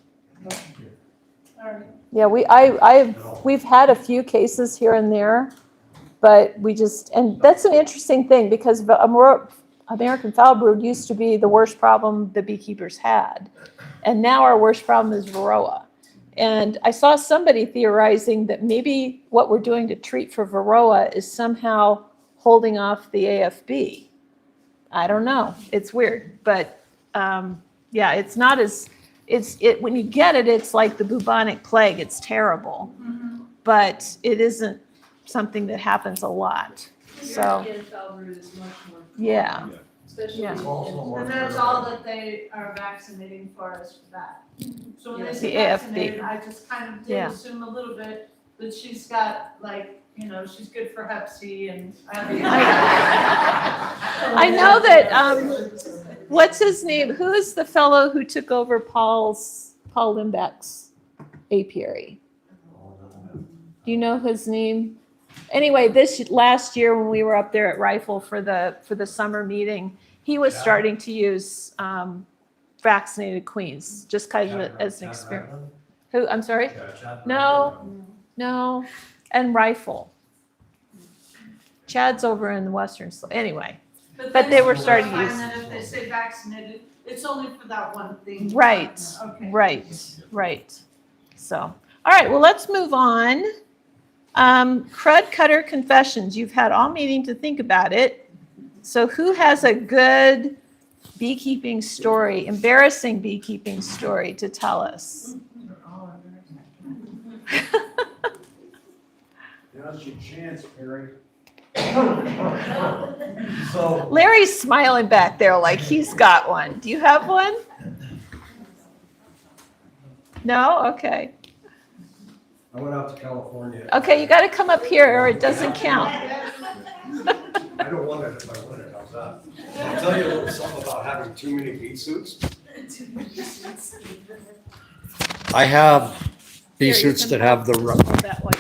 Speaker 17: All right.
Speaker 1: Yeah, we've had a few cases here and there, but and that's an interesting thing because American foul brood used to be the worst problem the beekeepers had. And now our worst problem is Varroa. And I saw somebody theorizing that maybe what we're doing to treat for Varroa is somehow holding off the AFB. I don't know. It's weird, but yeah, it's not as when you get it, it's like the bubonic plague. It's terrible, but it isn't something that happens a lot. So
Speaker 6: European foul brood is much more.
Speaker 1: yeah,
Speaker 6: Especially.
Speaker 1: Yeah.
Speaker 3: It's also more.
Speaker 17: And that's all that they are vaccinating for us for that. So when they
Speaker 1: The
Speaker 17: say
Speaker 1: AFB.
Speaker 17: vaccinated, I just kind of did
Speaker 1: Yeah.
Speaker 17: assume a little bit that she's got she's good for Hep C and.
Speaker 1: I know that. What's his name? Who is the fellow who took over Paul Limbeck's apiary? Do you know his name? Anyway, this last year when we were up there at Rifle for the summer meeting, he was starting to use vaccinated queens just kind of as an experiment. Who? I'm sorry. No, and Rifle. Chad's over in the western. Anyway, but they were starting to use.
Speaker 17: And then if they say vaccinated, it's only for that one thing.
Speaker 1: Right,
Speaker 17: Okay.
Speaker 1: right. So, all right, well, let's move on. Crud cutter confessions. You've had all meeting to think about it. So who has a good beekeeping story, embarrassing beekeeping story to tell us?
Speaker 3: Now's your chance, Perry.
Speaker 1: Larry's smiling back there like he's got one. Do you have one? No? Okay.
Speaker 3: I went out to California.
Speaker 1: Okay, you got to come up here or it doesn't count.
Speaker 3: I don't want it if I want it, how's that? I'll tell you a little something about having too many bee suits. I have bee suits that have the
Speaker 1: That way.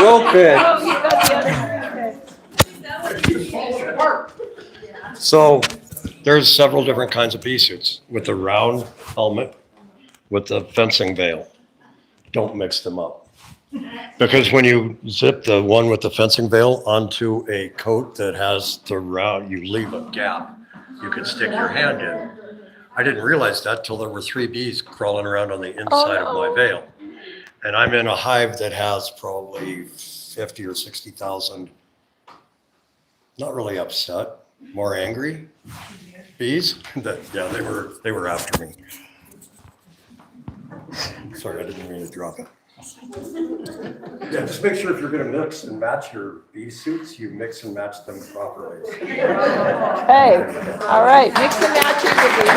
Speaker 3: real big.
Speaker 1: Oh, you got the other, okay.
Speaker 3: So there's several different kinds of bee suits with the round helmet, with the fencing veil. Don't mix them up. Because when you zip the one with the fencing veil onto a coat that has the round, you leave a gap. You can stick your hand in. I didn't realize that till there were 3 bees crawling around on the inside of my veil. And I'm in a hive that has probably 50 or 60,000, not really upset, more angry bees. Yeah, they were after me. Sorry, I didn't mean to drop it. Yeah, just make sure if you're gonna mix and match your bee suits, you mix and match them properly.
Speaker 1: Okay, all right, mix and match your bee.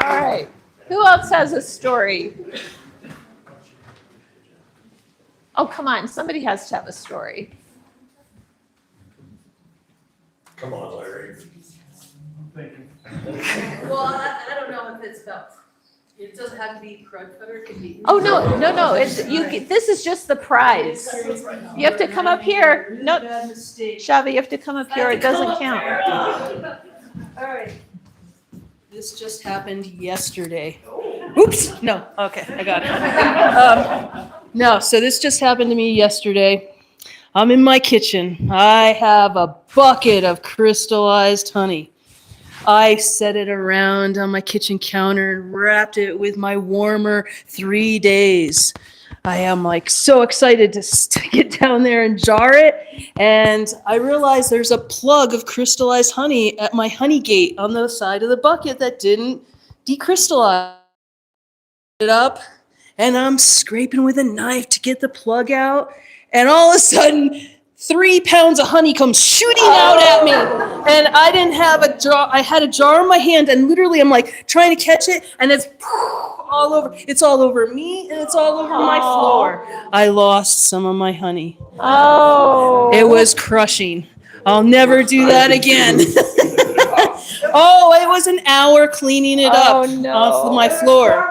Speaker 1: All right, who else has a story? Oh, come on, somebody has to have a story.
Speaker 3: Come on, Larry.
Speaker 6: Well, I don't know if it's about, it doesn't have to be crud cutter, it can be.
Speaker 1: Oh, no, it's, this is just the prize. You have to come up here. No,
Speaker 6: Bad mistake.
Speaker 1: Shava, you have to come up here, it doesn't count.
Speaker 6: All right. This just happened yesterday. Oops, no, okay, I got it. No, so this just happened to me yesterday. I'm in my kitchen. I have a bucket of crystallized honey. I set it around on my kitchen counter and wrapped it with my warmer 3 days. I am like so excited to stick it down there and jar it. And I realized there's a plug of crystallized honey at my honey gate on the side of the bucket that didn't decrystallize it up. And I'm scraping with a knife to get the plug out. And all of a sudden, 3 pounds of honey comes shooting out at me. And I didn't have a jar. I had a jar in my hand and literally I'm like trying to catch it and it's all over. It's all over me and it's all over my floor. I lost some of my honey.
Speaker 1: Oh.
Speaker 6: It was crushing. I'll never do that again. Oh, it was an hour cleaning it up off my floor.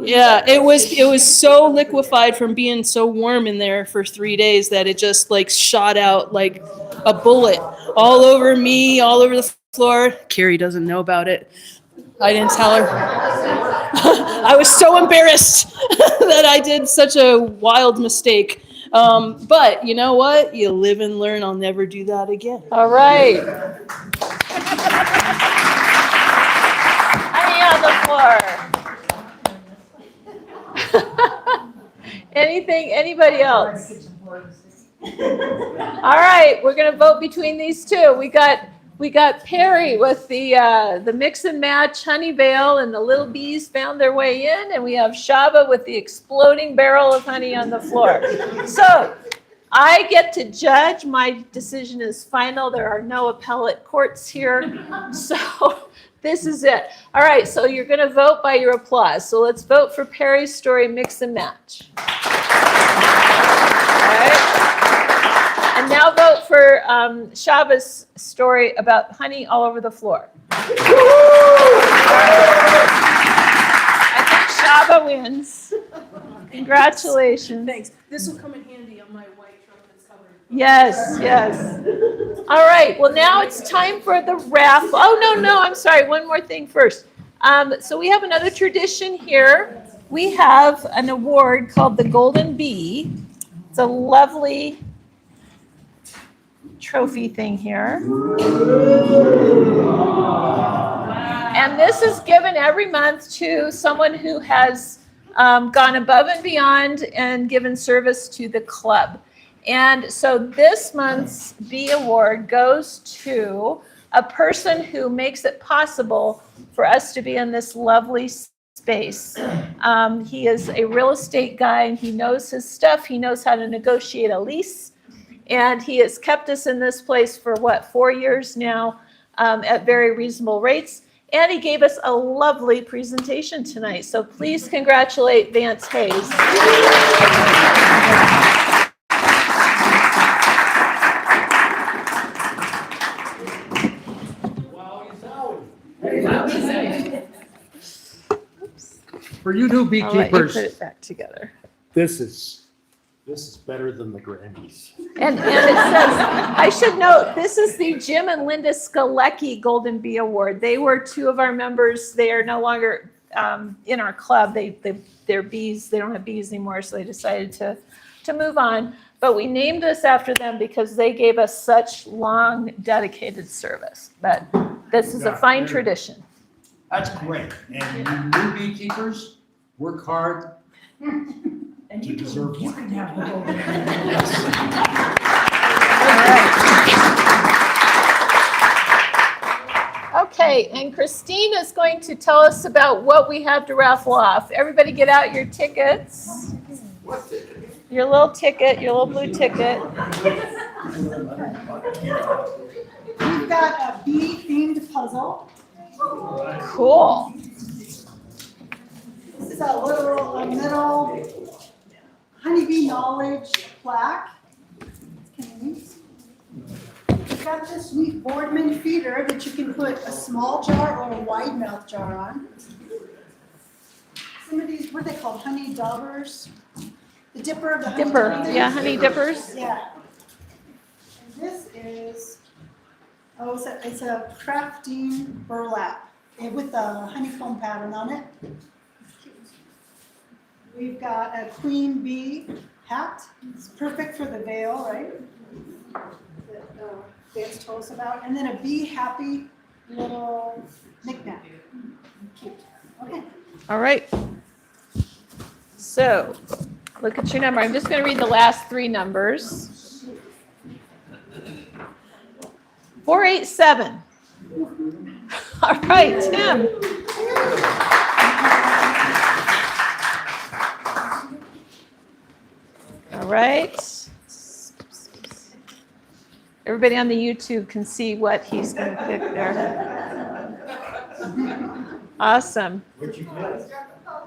Speaker 6: Yeah, it was so liquefied from being so warm in there for 3 days that it just like shot out like a bullet all over me, all over the floor. Carrie doesn't know about it. I didn't tell her. I was so embarrassed that I did such a wild mistake. But you know what? You live and learn. I'll never do that again.
Speaker 1: All right. Honey on the floor. Anybody else? All right, we're gonna vote between these two. We got Perry with the mix and match honey veil and the little bees found their way in, and we have Shava with the exploding barrel of honey on the floor. So I get to judge. My decision is final. There are no appellate courts here. So this is it. All right, so you're going to vote by your applause. So let's vote for Perry's story, mix and match. All right. And now vote for Shava's story about honey all over the floor. I think Shava wins. Congratulations.
Speaker 6: Thanks. This will come in handy on my white truck that's covered.
Speaker 1: Yes, yes. All right, well, now it's time for the raffle. Oh, no, I'm sorry. One more thing first. So we have another tradition here. We have an award called the Golden Bee. It's a lovely trophy thing here. And this is given every month to someone who has gone above and beyond and given service to the club. And so this month's Bee Award goes to a person who makes it possible for us to be in this lovely space. He is a real estate guy and he knows his stuff. He knows how to negotiate a lease. And he has kept us in this place for 4 years now at very reasonable rates. And he gave us a lovely presentation tonight. So please congratulate Vance Hayes.
Speaker 11: For you new
Speaker 1: I'll let you
Speaker 11: beekeepers,
Speaker 1: put it back together.
Speaker 11: this is better than the Grammys.
Speaker 1: And it says, I should note, this is the Jim and Linda Skalecki Golden Bee Award. They were two of our members. They are no longer in our club. They're bees. They don't have bees anymore, so they decided to move on. But we named this after them because they gave us such long, dedicated service. But this is a fine tradition.
Speaker 11: That's great. And you new beekeepers, work hard to deserve one.
Speaker 1: Okay, and Christine is going to tell us about what we have to raffle off. Everybody get out your tickets. Your little ticket, your little blue ticket.
Speaker 17: We've got a bee-themed puzzle.
Speaker 1: Cool.
Speaker 17: This is a little honeybee knowledge plaque. We've got this neat Boardman feeder that you can put a small jar or a wide mouth jar on. Some of these, what are they called, honey daubers? The dipper of the honey
Speaker 1: Dipper,
Speaker 17: dipper.
Speaker 1: yeah, honey dippers.
Speaker 17: Yeah. And this is, it's a crafting burlap with a honeycomb pattern on it. We've got a queen bee hat. It's perfect for the veil, right? That Vance told us about. And then a bee happy little knickknack. Cute. Okay.
Speaker 1: All right. So, look at your number. I'm just going to read the last three numbers. 487. All right, Tim. All right. Everybody on the YouTube can see what he's going to pick there. Awesome.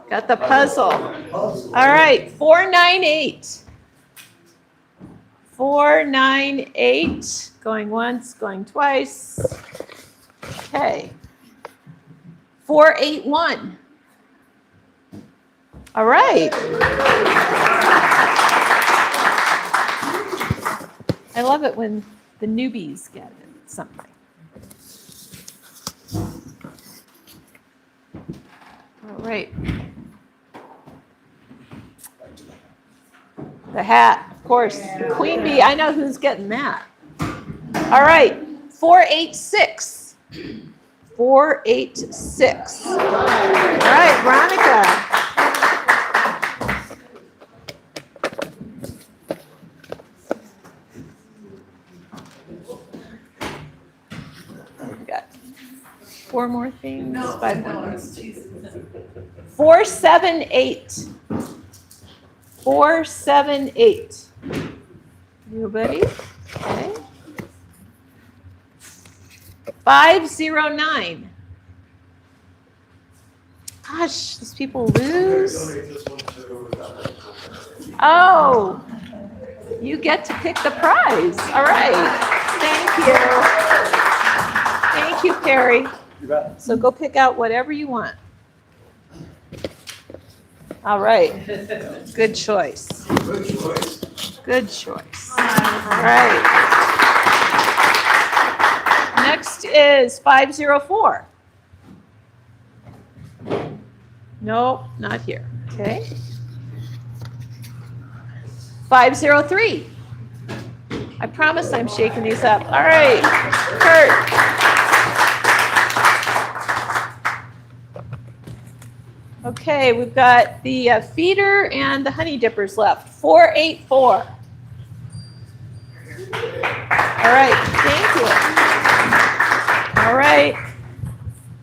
Speaker 1: Got the puzzle. All right, 498. 498. Going once, going twice. Okay. 481. All right. I love it when the newbies get it, something. All right. The hat, of course. Queen bee, I know who's getting that. All right, 486. 486. All right, Veronica. We've got four more things. Five more. 478. 478. Nobody? Okay. 509. Gosh, these people lose. Oh, you get to pick the prize. All right. Thank you. Thank you, Carrie. So go pick out whatever you want. All right. Good choice.
Speaker 10: Good choice.
Speaker 1: Good choice. All right. Next is 504. No, not here. Okay. 503. I promise I'm shaking these up. All right. Kurt. Okay, we've got the feeder and the honey dippers left. 484. All right, thank you. All right.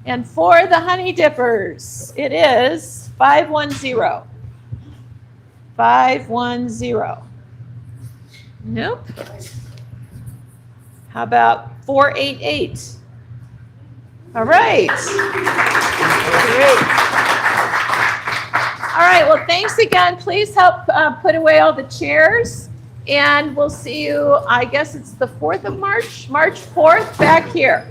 Speaker 1: And for the honey dippers, it is 510. 510. Nope. How about 488? All right. Great. All right, well, thanks again. Please help put away all the chairs. And we'll see you, I guess it's the 4th of March, March 4th, back here.